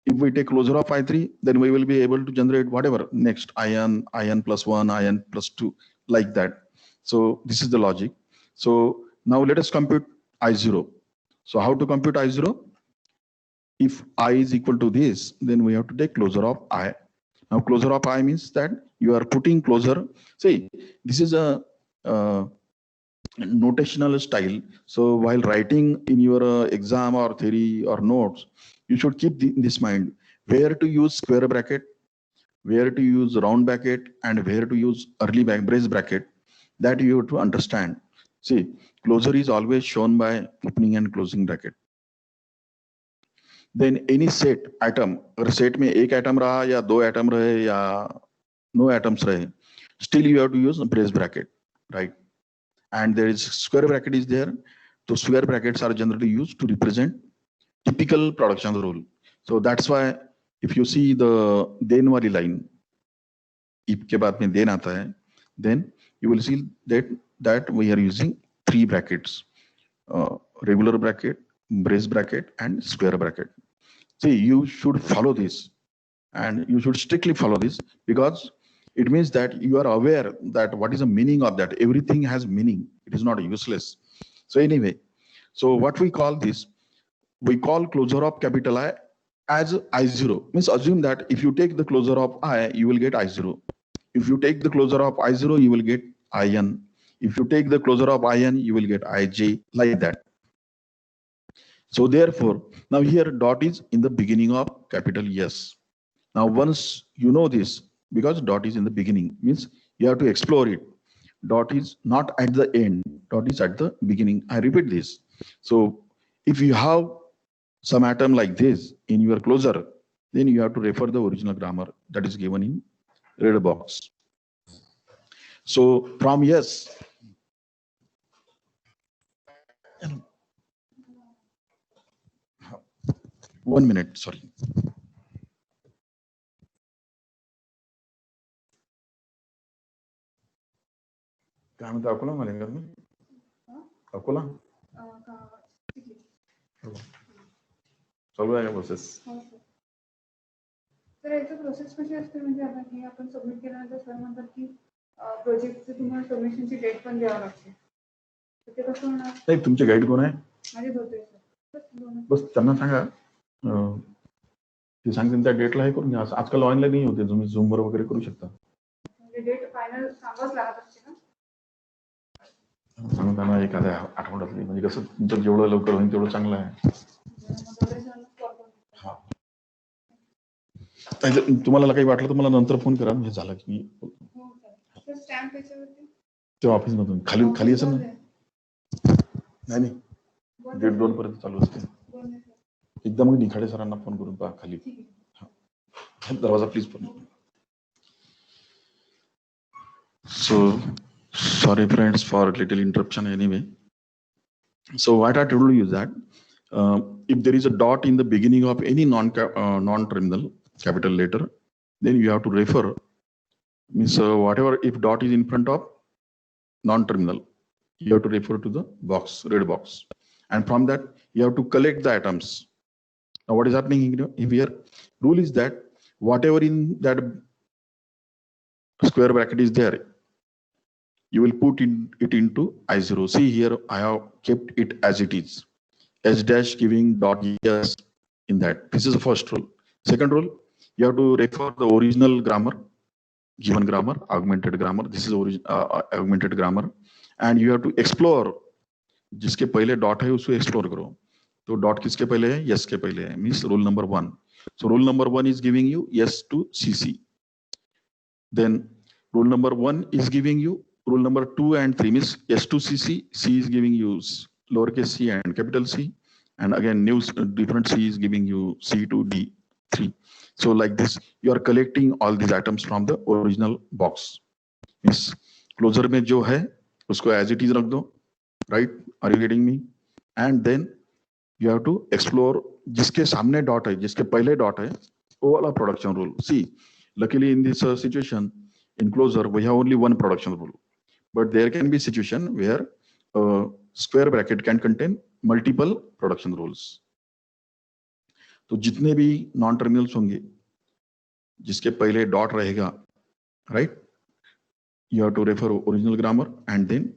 if we take closure of I3, then we will be able to generate whatever next, IN plus 1, IN plus 2, like that. So this is the logic. So now let us compute I0. So how to compute I0? If I is equal to this, then we have to take closure of I. Now closure of I means that you are putting closure. See, this is a notational style. So while writing in your exam or theory or notes, you should keep this mind where to use square bracket, where to use round bracket, and where to use early brace bracket. That you have to understand. See, closure is always shown by opening and closing bracket. Then any set atom, अगर set में एक atom रहा या दो atom रहे या no atoms रहे, still you have to use brace bracket, right? And there is square bracket is there. So square brackets are generally used to represent typical production rule. So that's why if you see the then wali line, if के बाद में then आता है, then you will see that we are using three brackets, regular bracket, brace bracket, and square bracket. See, you should follow this, and you should strictly follow this, because it means that you are aware that what is the meaning of that. Everything has meaning. It is not useless. So anyway, so what we call this, we call closure of capital I as I0. Means assume that if you take the closure of I, you will get I0. If you take the closure of I0, you will get IN. If you take the closure of IN, you will get IJ, like that. So therefore, now here dot is in the beginning of capital S. Now once you know this, because dot is in the beginning, means you have to explore it. Dot is not at the end, dot is at the beginning. I repeat this. So if you have some atom like this in your closure, then you have to refer the original grammar that is given in red box. So from yes, 1 minute, sorry. काय म्हणता अकोला मला अकोला चालू आहे का process? तर याची process कशी असते म्हणजे आता हे आपण सबमिट केल्यानंतर सर म्हणतात की प्रोजेक्टची तुम्हाला सबमिशनची डेट पण द्यावी लागते. तर ते कसं होणार? नाही, तुमचे गाईड कोण आहे? माझे होते सर. बस त्यांना सांगा, ते सांगतील त्या डेटला हे करून घ्या. आजकाल ऑनलाईन नाही होते, तुम्ही झूमवर वगैरे करू शकता. म्हणजे डेट फायनल सांगावंच लागत असते का? सांगू त्यांना एखाद्या आठवड्यातली, म्हणजे कसं तुमचं जेवढं लवकर होईल तेवढं चांगलं आहे. हा, तुम्हाला काही वाटलं तर मला नंतर फोन करा, हे झालं की मी ते ऑफिस मधून खाली असं ना. नाही 1:30-2 पर्यंत चालू असते. एकदा मग निखाडे सरांना फोन करून पहा खाली. दरवाजा प्लीज पण. So sorry friends for little interruption anyway. So what I told you is that if there is a dot in the beginning of any non-terminal capital letter, then you have to refer, means whatever, if dot is in front of non-terminal, you have to refer to the box, red box, and from that you have to collect the atoms. Now what is happening here? Rule is that whatever in that square bracket is there, you will put it into I0. See here, I have kept it as it is. S dash giving dot yes in that. This is the first rule. Second rule, you have to refer the original grammar, given grammar, augmented grammar. This is augmented grammar, and you have to explore. जिसके पहले dot है उसको explore करो. तो dot किसके पहले है? Yes के पहले है. Means rule number 1. So rule number 1 is giving you yes to CC. Then rule number 1 is giving you rule number 2 and 3, means S to CC. C is giving you lowercase c and capital C, and again new different C is giving you C to D3. So like this, you are collecting all these atoms from the original box. Means closure में जो है उसको as it is रख दो, right? Are you getting me? And then you have to explore जिसके सामने dot है, जिसके पहले डॉट है, वो वाला production rule. See, luckily in this situation in closure we have only one production rule. but there can be situation where a square bracket can contain multiple production rules. तो जितने भी non terminals होंगे जिसके पहले dot रहेगा, right, you have to refer original grammar and then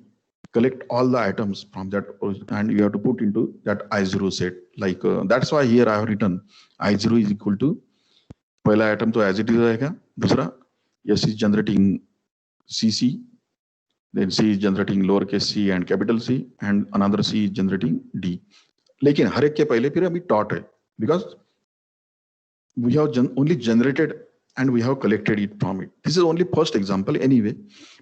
collect all the items from that and you have to put into that I0 set. Like that's why here I have written I0 is equal to पहला item तो as it is रहेगा, दूसरा S is generating CC, then C is generating lowercase c and capital C, and another C is generating D. लेकिन हर एक के पहले फिर अभी डॉट है, because we have only generated and we have collected it from it. This is only first example anyway,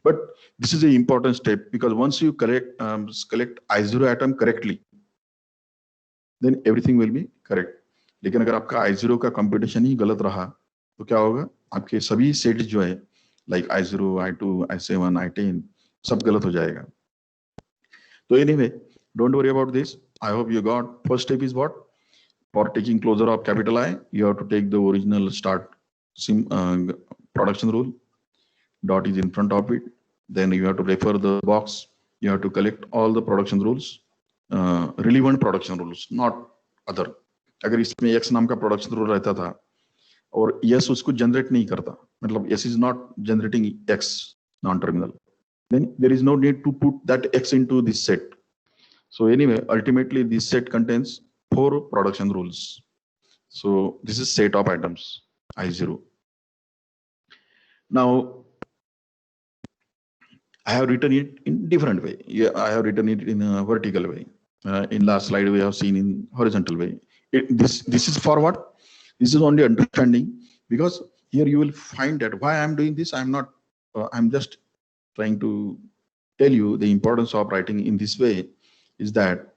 but this is an important step because once you collect I0 atom correctly, then everything will be correct. लेकिन अगर आपका I0 का computation ही गलत रहा तो क्या होगा, आपके सभी सेट्स जो है like I0, I2, I7, I10 सब गलत हो जाएगा. तो anyway, don't worry about this. I hope you got. First step is what? For taking closure of capital I, you have to take the original start production rule. Dot is in front of it. Then you have to refer the box. You have to collect all the production rules, relevant production rules, not other. अगर इसमें x नाम का production rule रहता था और yes उसको generate नहीं करता, मतलब s is not generating x non-terminal, then there is no need to put that x into this set. So anyway, ultimately this set contains 4 production rules. So this is set of items I0. Now I have written it in different way. Yeah, I have written it in a vertical way. In last slide we have seen in horizontal way. This is for what? This is only understanding, because here you will find that why I am doing this. I'm not. I'm just trying to tell you the importance of writing in this way. Is that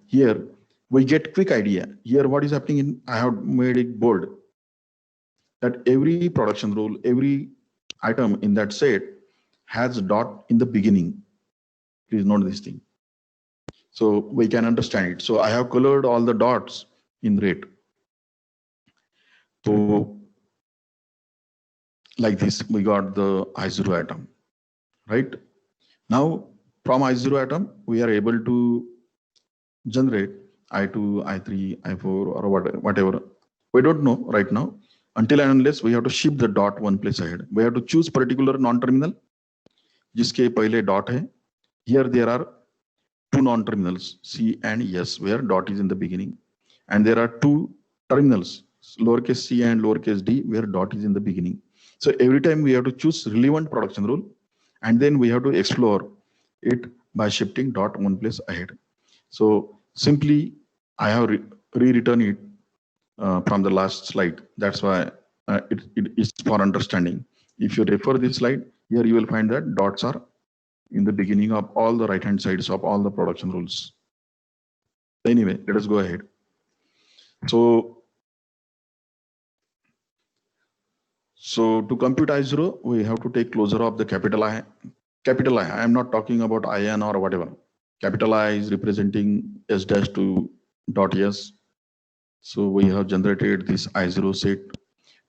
here we get quick idea. Here what is happening in, I have made it bold that every production rule, every item in that set has a dot in the beginning. Please note this thing, so we can understand it. So I have colored all the dots in red. So like this, we got the I0 atom, right? Now from I0 atom, we are able to generate I2, I3, I4, or whatever. We don't know right now, until and unless we have to shift the dot one place ahead. We have to choose particular non-terminal जिसके पहले dot है. Here there are 2 non-terminals, C and S, where dot is in the beginning, and there are 2 terminals, lowercase c and lowercase d, where dot is in the beginning. So every time we have to choose relevant production rule, and then we have to explore it by shifting dot one place ahead. So simply I have rewritten it from the last slide. That's why it is for understanding. If you refer this slide, here you will find that dots are in the beginning of all the right hand sides of all the production rules. Anyway, let us go ahead. So to compute I0, we have to take closure of the capital I. Capital I am not talking about IN or whatever. Capital I is representing S dash to dot S. So we have generated this I0 set.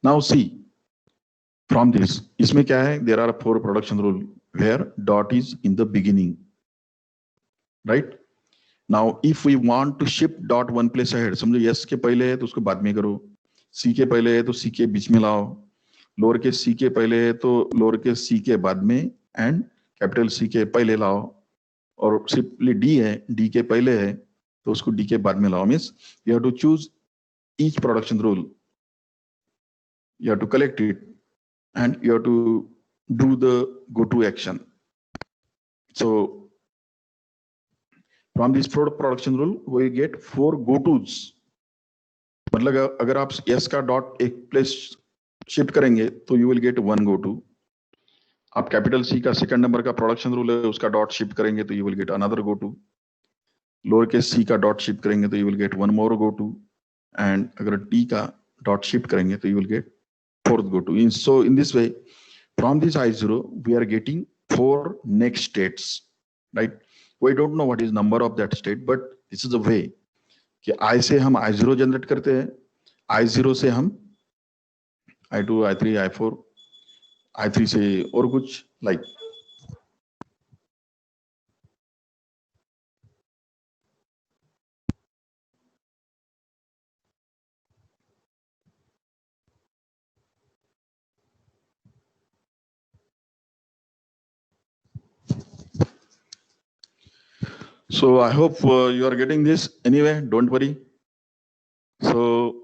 Now see, from this, इसमें क्या है? There are 4 production rule where dot is in the beginning, right? Now if we want to shift dot one place ahead, समझो S के पहले है तो उसको बाद में करो, C के पहले है तो C के बीच में लाओ, लोअर के C के पहले है तो लोअर के C के बाद में, एंड कैपिटल C के पहले लाओ, और सिंपली D है, D के पहले है तो उसको D के बाद में लाओ. Means you have to choose each production rule, you have to collect it, and you have to do the go-to action. So from this production rule, we get 4 go-tos. मतलब अगर आप S का dot एक place shift करेंगे तो you will get 1 go-to. आप capital C का second number का प्रोडक्शन रूल है उसका डॉट शिफ्ट करेंगे तो you will get another go-to. Lower case C का डॉट शिफ्ट करेंगे तो you will get 1 more go-to. And अगर D का डॉट शिफ्ट करेंगे तो you will get 4th go-to. So in this way, from this I0, we are getting 4 next states, right? We don't know what is number of that state, but this is the way कि I से हम I0 generate करते हैं, I0 से हम I2, I3, I4, I3 से और कुछ like So I hope you are getting this. Anyway, don't worry. So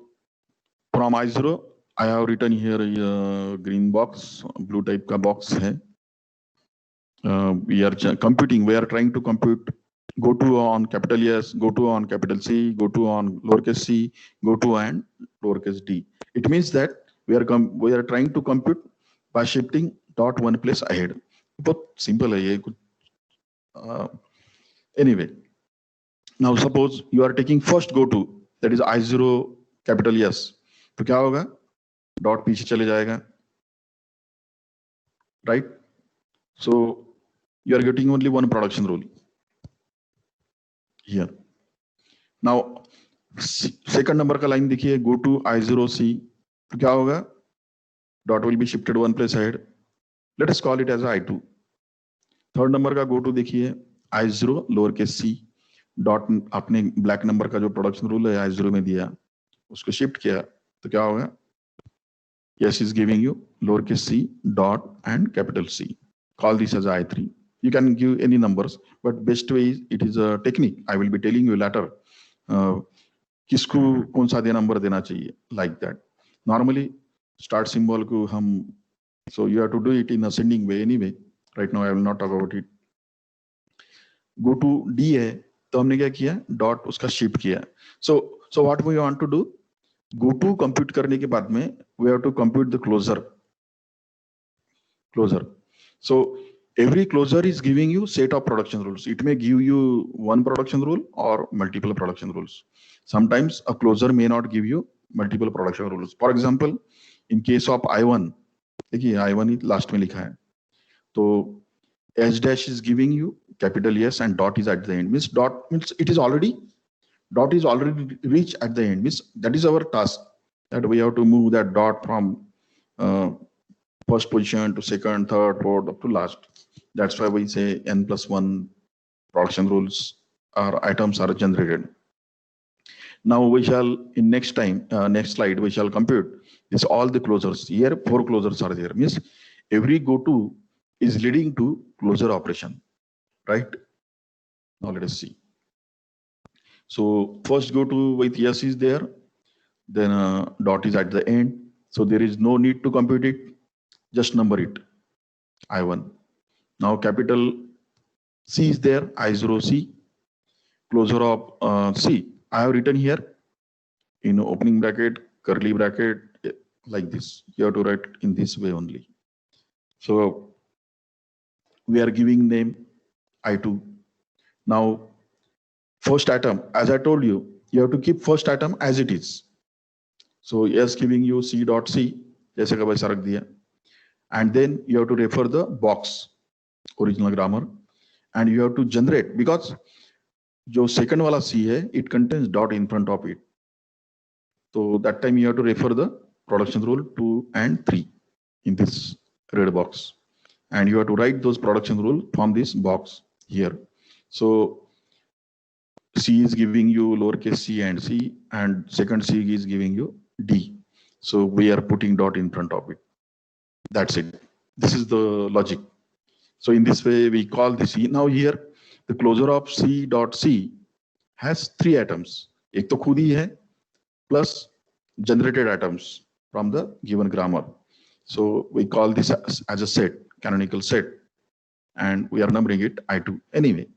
from I0, I have written here a green box, blue type का box है. We are computing. We are trying to compute. Go to on capital S, go to on capital C, go to on lowercase c, go to and lowercase d. It means that we are trying to compute by shifting dot one place ahead. बहुत simple है ये कुछ. Anyway, now suppose you are taking first go to, that is I0 capital S, तो क्या होगा? Dot पीछे चले जाएगा, right? So you are getting only one production rule here. Now second number का लाइन देखिए, go to I0C, तो क्या होगा? Dot will be shifted one place ahead. Let us call it as I2. Third number का go to देखिए, I0 lowercase c, dot आपने black number का जो प्रोडक्शन रूल है I0 में दिया, उसको शिफ्ट किया, तो क्या होगा? Yes is giving you lowercase c dot and capital C. Call this as I3. You can give any numbers, but best way is, it is a technique. I will be telling you later. किसको कौन सा number देना चाहिए, like that. Normally start symbol को हम, so you have to do it in ascending way anyway. Right now I will not talk about it. Go to D है, तो हमने क्या किया? डॉट उसका शिफ्ट किया. So what we want to do? Go to compute करने के बाद में we have to compute the closure. So every closure is giving you set of production rules. It may give you one production rule or multiple production rules. Sometimes a closure may not give you multiple production rules. For example, in case of I1, देखिए I1 ही last में लिखा है, तो S dash is giving you capital S and dot is at the end. Means dot means it is already, dot is already reached at the end. Means that is our task, that we have to move that dot from first position to second, third, fourth, up to last. That's why we say n+1 production rules or items are generated. Now we shall, in next slide, we shall compute this all the closures. Here 4 closures are there. Means every go to is leading to closure operation, right? Now let us see. So first go to with yes is there, then dot is at the end. So there is no need to compute it, just number it, I1. Now capital C is there, I0C, closure of C. I have written here in opening bracket, curly bracket, like this. You have to write in this way only. So we are giving name I2. Now first atom, as I told you, you have to keep first atom as it is. So yes, giving you C dot C, जैसे का वैसा रख दिया, and then you have to refer the box, original grammar, and you have to generate, because जो second वाला C है, it contains dot in front of it. So that time you have to refer the production rule 2 and 3 in this red box, and you have to write those production rule from this box here. So C is giving you lowercase c and C, and second C is giving you D. So we are putting dot in front of it. That's it. This is the logic. So in this way we call the C. Now here the closure of C dot C has 3 atoms. एक तो खुद ही है plus generated atoms from the given grammar. So we call this as a set, canonical set, and we are numbering it I2 anyway.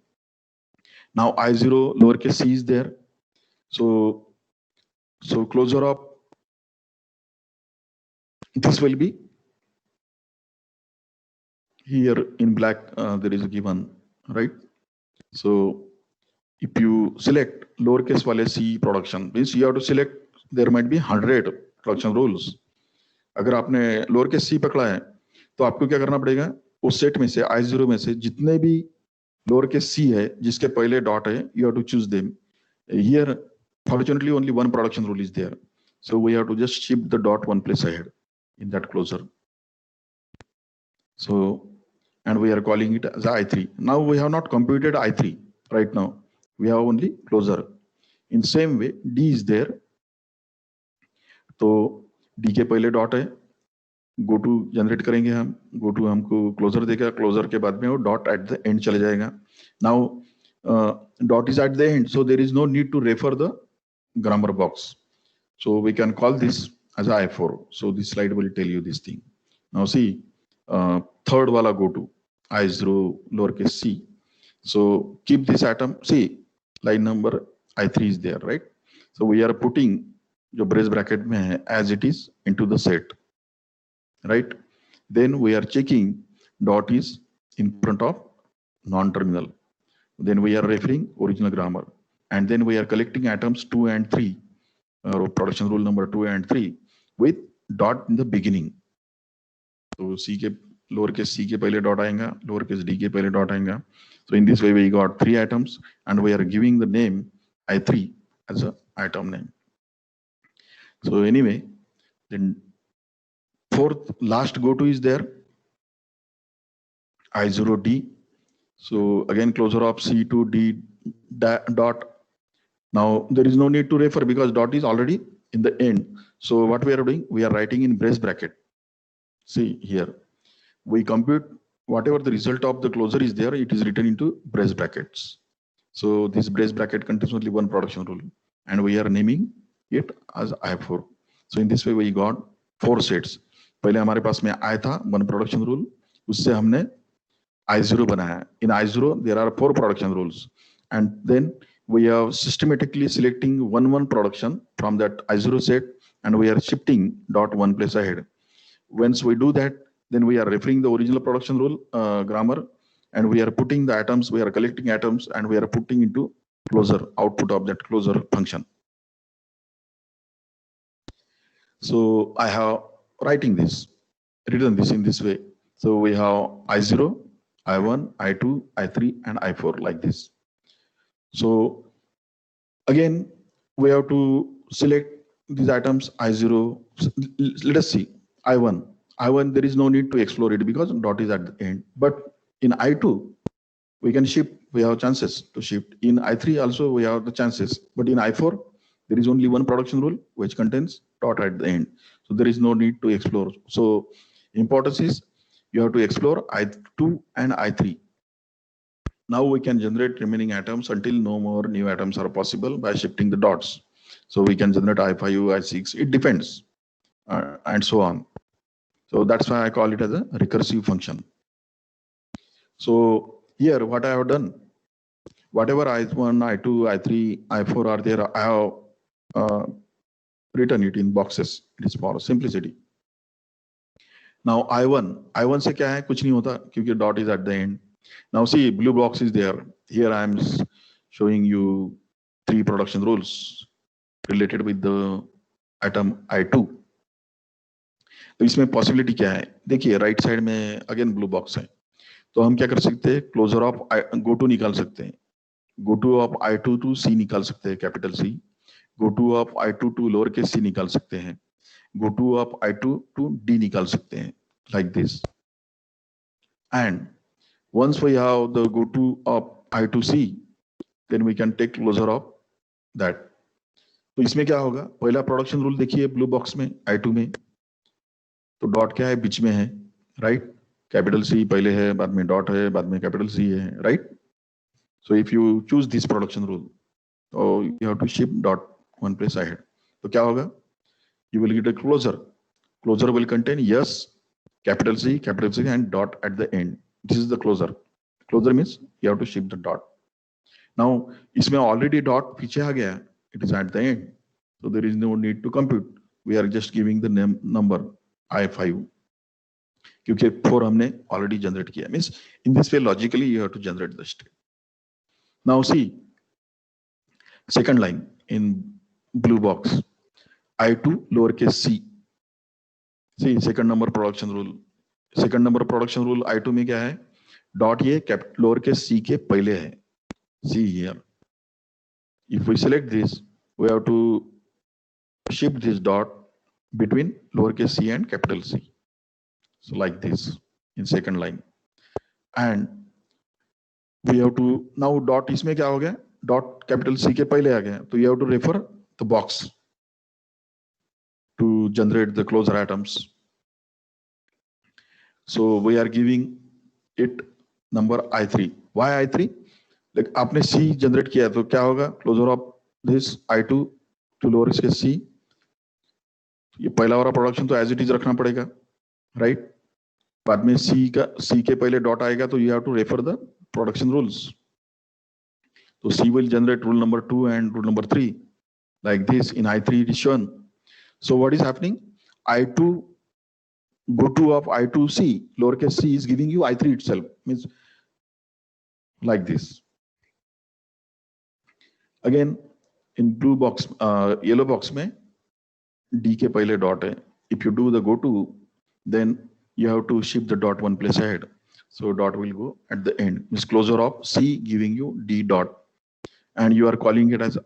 Now I0 lowercase c is there. So closure of this will be here in black, there is a given, right? So if you select lowercase wale c production, means you have to select, there might be 100 production rules. अगर आपने lowercase c पकड़ा है, तो आपको क्या करना पड़ेगा? उस सेट में से I0 में से जितने भी lowercase c है, जिसके पहले dot है, you have to choose them. Here, fortunately, only one production rule is there. So we have to just shift the dot one place ahead in that closure. So, and we are calling it as I3. Now we have not computed I3 right now. We have only closure. In same way, D is there. तो D के पहले dot है. Go to generate करेंगे हम. Go to हमको closure देगा. Closure के बाद में वो dot at the end चले जाएगा. Now dot is at the end, so there is no need to refer the grammar box. So we can call this as I4. So this slide will tell you this thing. Now see, third wala go to I0 lowercase c. So keep this atom, see line number I3 is there, right? So we are putting जो brace bracket में है as it is into the set, right? Then we are checking dot is in front of non-terminal. Then we are referring original grammar, and then we are collecting atoms 2 and 3, production rule number 2 and 3 with dot in the beginning. So C के lowercase c के पहले dot आएगा, lowercase d के पहले dot आएगा. So in this way we got 3 atoms, and we are giving the name I3 as a atom name. So anyway, then fourth last go to is there, I0D. So again closure of C to D dot. Now there is no need to refer because dot is already in the end. So what we are doing, we are writing in brace bracket. See here, we compute whatever the result of the closure is there, it is written into brace brackets. So this brace bracket contains only one production rule, and we are naming it as I4. So in this way we got 4 sets. पहले हमारे पास में I था, one production rule, उससे हमने I0 बनाया. In I0 there are 4 production rules, and then we are systematically selecting one production from that I0 set, and we are shifting dot one place ahead. Once we do that, then we are referring the original production rule grammar, and we are putting the atoms, we are collecting atoms, and we are putting into closure, output of that closure function. So I have written this in this way. So we have I0, I1, I2, I3, and I4 like this. So again, we have to select these atoms I0. Let us see I1. I1, there is no need to explore it because dot is at the end. But in I2, we can shift. We have chances to shift. In I3 also we have the chances. But in I4, there is only one production rule which contains dot at the end. So there is no need to explore. So importance is you have to explore I2 and I3. Now we can generate remaining atoms until no more new atoms are possible by shifting the dots. So we can generate I5, I6, it depends, and so on. So that's why I call it as a recursive function. So here what I have done, whatever I1, I2, I3, I4 are there, I have written it in boxes. It is for simplicity. Now I1 से क्या है, कुछ नहीं होता क्योंकि dot is at the end. Now see, blue box is there. Here I am showing you 3 production rules related with the atom I2. तो इसमें possibility क्या है, देखिए राइट साइड में अगेन ब्लू बॉक्स है. तो हम क्या कर सकते हैं, क्लोजर ऑफ गो टू निकाल सकते हैं, go to of I2 to C निकाल सकते हैं, capital C. Go to of I2 to lower case c निकाल सकते हैं, go to of I2 to D निकाल सकते हैं, like this. And once we have the go to of I2C, then we can take closure of that. तो इसमें क्या होगा, पहला प्रोडक्शन रूल देखिए ब्लू बॉक्स में I2 में, तो डॉट क्या है, बीच में है, राइट. कैपिटल C पहले है, बाद में डॉट है, बाद में कैपिटल C है, right. So if you choose this production rule, तो you have to shift dot one place ahead. तो क्या होगा, you will get a closure. Closure will contain yes, capital C, and dot at the end. This is the closure. Closure means you have to shift the dot. Now इसमें already dot पीछे आ गया, it is at the end, so there is no need to compute. We are just giving the name number I5 क्योंकि 4 हमने already generate किया. Means in this way logically you have to generate the state. Now see second line in blue box, I2 lowercase c. See second number production rule. Second number production rule I2 में क्या है, dot ये lowercase c के पहले है. See here, if we select this, we have to shift this dot between lowercase c and capital C. So like this in second line, and we have to now dot इसमें क्या हो गया, dot capital C के पहले आ गया, तो you have to refer the box to generate the closure atoms. So we are giving it number I3. Why I3? लेकिन आपने सी जनरेट किया तो क्या होगा, closure of this I2 to lower case c, ये पहला वाला प्रोडक्शन तो एज इट इज रखना पड़ेगा, राइट। बाद में सी के पहले डॉट आएगा तो you have to refer the production rules, तो c will generate rule number 2 and rule number 3 like this in I3 it is shown. So what is happening, I2 go to of I2C lowercase c is giving you I3 itself, means like this. Again in blue box, yellow box में D के पहले dot है, if you do the go to then you have to shift the dot one place ahead, so dot will go at the end, means closure of C giving you D dot, and you are calling it as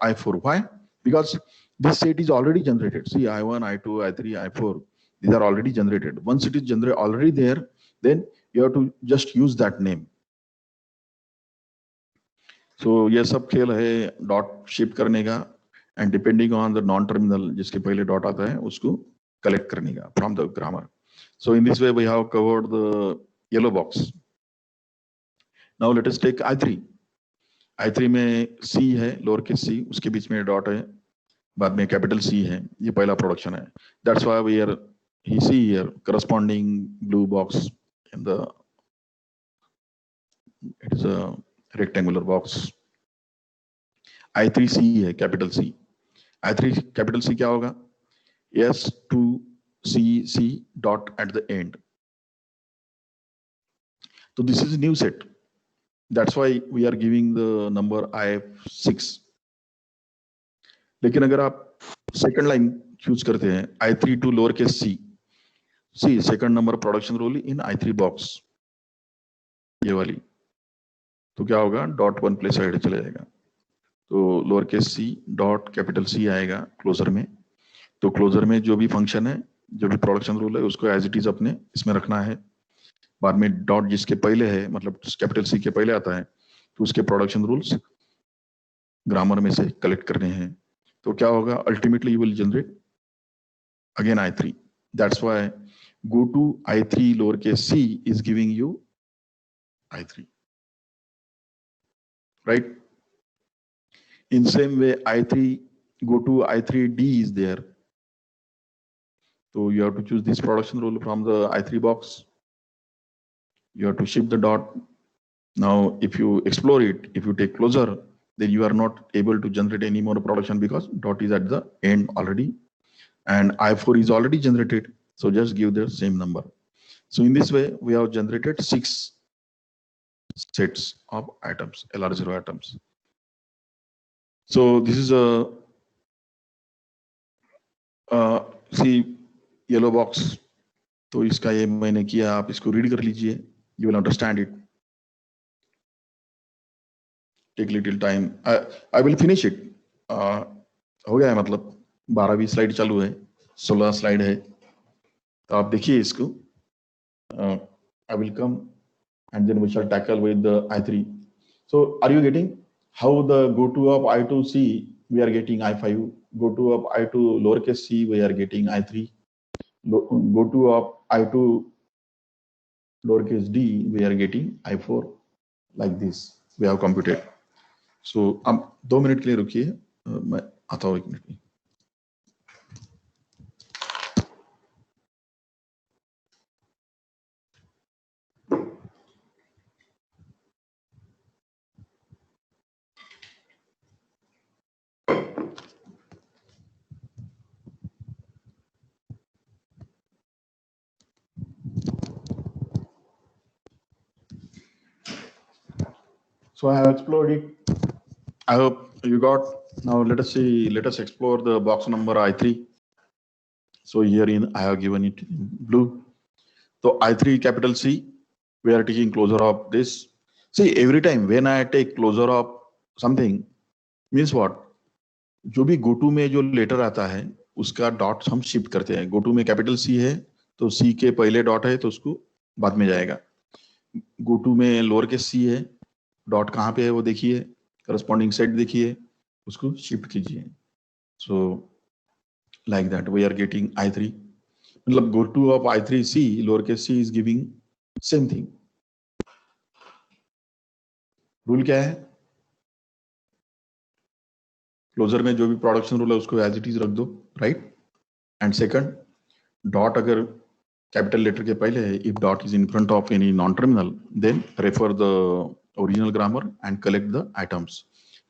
I4. Why? Because this set is already generated. See, I1, I2, I3, I4, these are already generated. Once it is generated already there, then you have to just use that name. So ये सब खेल है dot shift करने का, and depending on the non terminal जिसके पहले dot आता है उसको कलेक्ट करने का from the grammar. So in this way we have covered the yellow box. Now let us take I3. I3 में C है, लोअर केस C, उसके बीच में डॉट है, बाद में कैपिटल C है, ये पहला प्रोडक्शन है. That's why we are, you see here corresponding blue box in the, it is a rectangular box. I3C है, capital C. I3 capital C क्या होगा, S2CC dot at the end. So this is a new set. That's why we are giving the number I6. लेकिन अगर आप second line choose करते हैं I3 to lower case C, second number production rule in I3 box, ये वाली, तो क्या होगा, डॉट वन प्लेस साइड चले जाएगा, तो lower case C dot capital C आएगा क्लोजर में. तो क्लोजर में जो भी फंक्शन है, जो भी प्रोडक्शन रूल है, उसको एज इट इज अपने इसमें रखना है. बाद में डॉट जिसके पहले है, मतलब कैपिटल C के पहले आता है, तो उसके प्रोडक्शन रूल्स ग्रामर में से कलेक्ट करने हैं. तो क्या होगा, ultimately you will generate again I3. That's why go to I3 lowercase c is giving you I3, right? In same way I3 go to I3D is there, so you have to choose this production rule from the I3 box. You have to shift the dot. Now if you explore it, if you take closer, then you are not able to generate any more production because dot is at the end already, and I4 is already generated, so just give the same number. So in this way we have generated 6 sets of atoms, LR0 atoms. So this is a see yellow box. तो इसका ये मैंने किया, आप इसको read कर लीजिए, you will understand it. Take little time. I will finish it. हो गया है, मतलब 12वीं स्लाइड चालू है, 16 स्लाइड है, तो आप देखिए इसको. I will come and then we shall tackle with the I3. So are you getting how the go to of I2C we are getting I5, go to of I2 lowercase c we are getting I3, go to of I2 lowercase d we are getting I4, like this we have computed. So अब 2 minute के लिए रुकिए, मैं आता हूँ 1 minute में. So I have explored it. I hope you got. Now let us see. Let us explore the box number I3. So here in I have given it in blue. So I3 capital C, we are taking closure of this. See, every time when I take closure of something, means what? जो भी go to में जो letter आता है उसका dot हम shift करते हैं. go to में कैपिटल C है तो C के पहले डॉट है तो उसको बाद में जाएगा. go to में लोअर के C है, डॉट कहाँ पे है वो देखिए, करस्पॉन्डिंग सेट देखिए, उसको शिफ्ट कीजिए. So like that we are getting I3. मतलब go to of I3C lower case c is giving same thing. Rule क्या है? क्लोजर में जो भी प्रोडक्शन रूल है उसको एज इट इज रख दो, राइट? एंड सेकंड, डॉट अगर कैपिटल लेटर के पहले है, if dot is in front of any non terminal, then refer the original grammar and collect the items.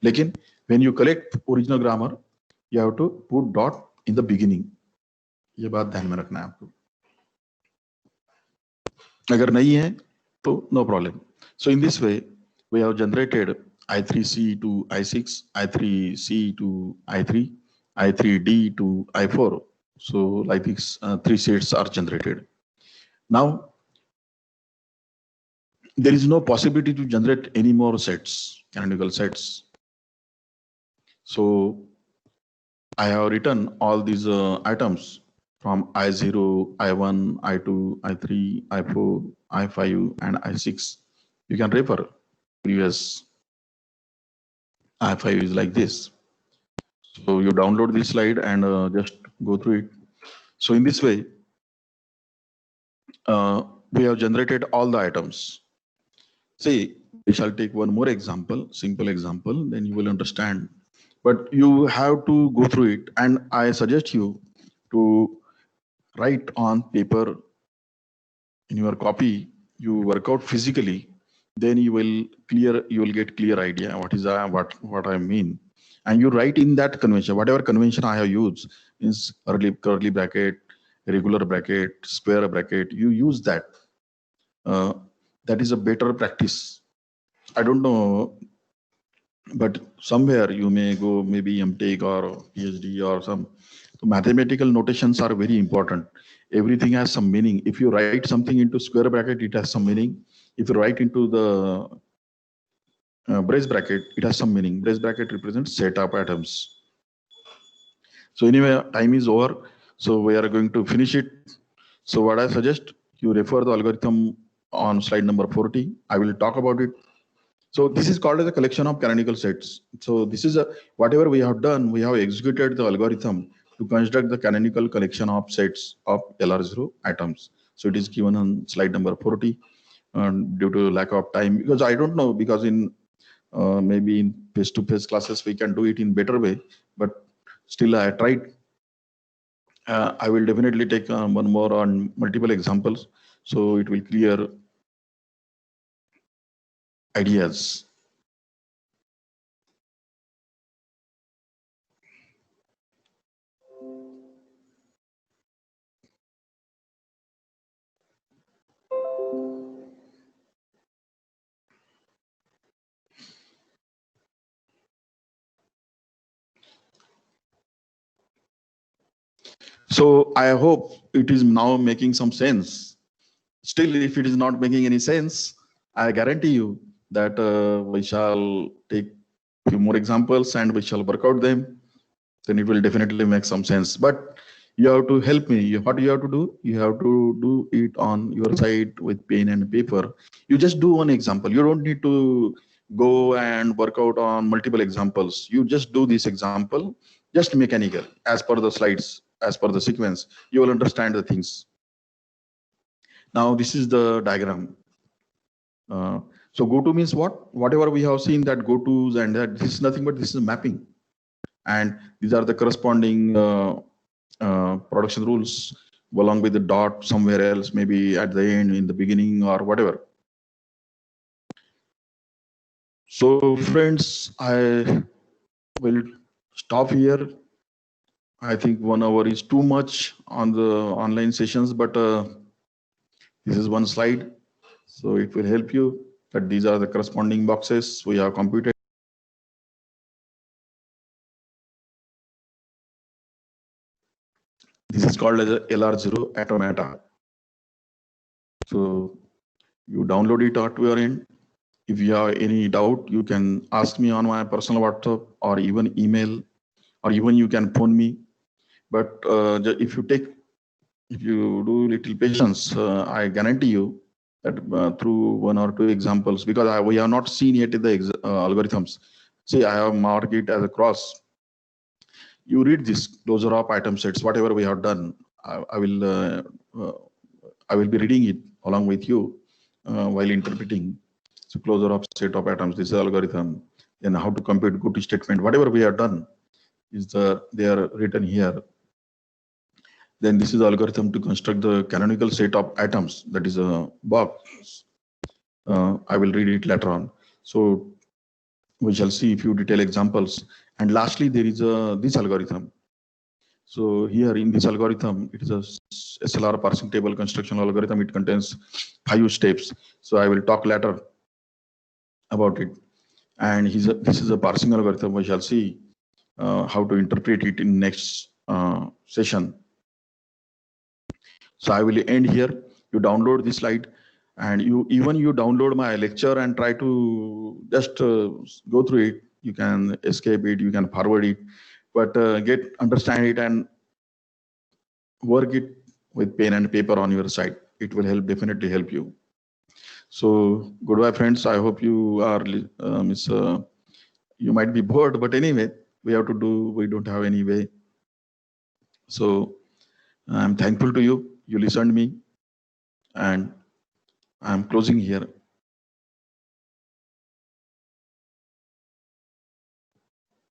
लेकिन when you collect original grammar, you have to put dot in the beginning. ये बात ध्यान में रखना है आपको. अगर नहीं है तो no problem. So in this way we have generated I3C to I6, I3C to I3, I3D to I4. So like these three sets are generated. Now there is no possibility to generate any more sets, canonical sets. So I have written all these items from I0, I1, I2, I3, I4, I5, and I6. You can refer previous. I5 is like this. So you download this slide and just go through it. So in this way, we have generated all the items. See, we shall take one more example, simple example, then you will understand. But you have to go through it, and I suggest you to write on paper in your copy. You work out physically, then you will get clear idea what I mean. And you write in that convention, whatever convention I have used, is curly bracket, regular bracket, square bracket. You use that. That is a better practice. I don't know, but somewhere you may go maybe MTech or PhD or some. So mathematical notations are very important. Everything has some meaning. If you write something into square bracket, it has some meaning. If you write into the brace bracket, it has some meaning. Brace bracket represents set of atoms. So anyway, time is over. So we are going to finish it. So what I suggest, you refer the algorithm on slide number 40. I will talk about it. So this is called as a collection of canonical sets. So this is whatever we have done, we have executed the algorithm to construct the canonical collection of sets of LR0 atoms. So it is given on slide number 40. Due to lack of time, because I don't know, because in maybe in face-to-face classes we can do it in better way, but still I tried. I will definitely take one more on multiple examples, so it will clear ideas. So I hope it is now making some sense. Still, if it is not making any sense, I guarantee you that we shall take few more examples and we shall work out them. Then it will definitely make some sense. But you have to help me. What you have to do? You have to do it on your side with pen and paper. You just do one example. You don't need to go and work out on multiple examples. You just do this example, just mechanical, as per the slides, as per the sequence. You will understand the things. Now this is the diagram. So go-to means what? Whatever we have seen that go-tos and that, this is nothing but this is mapping. And these are the corresponding production rules along with the dot somewhere else, maybe at the end, in the beginning, or whatever. So friends, I will stop here. I think 1 hour is too much on the online sessions, but this is one slide, so it will help you that these are the corresponding boxes we have computed. This is called as a LR0 automata. So you download it at your end. If you have any doubt, you can ask me on my personal WhatsApp or even email, or even you can phone me. But if you do little patience, I guarantee you that through 1 or 2 examples, because we have not seen yet the algorithms. See, I have marked it as a cross. You read this closure of item sets, whatever we have done. I will be reading it along with you while interpreting. So closure of set of atoms, this is algorithm. Then how to compute GOT statement, whatever we have done is they are written here. Then this is the algorithm to construct the canonical set of atoms, that is a box. I will read it later on. So we shall see a few detailed examples. And lastly, there is this algorithm. So here in this algorithm, it is a SLR parsing table construction algorithm. It contains 5 steps. So I will talk later about it. And this is a parsing algorithm. We shall see how to interpret it in next session. So I will end here. You download this slide, and you download my lecture and try to just go through it. You can escape it, you can forward it, but understand it and work it with pen and paper on your side. It will definitely help you. So goodbye, friends. I hope you are you might be bored, but anyway, we have to do. We don't have any way. So I'm thankful to you. You listened me, and I'm closing here.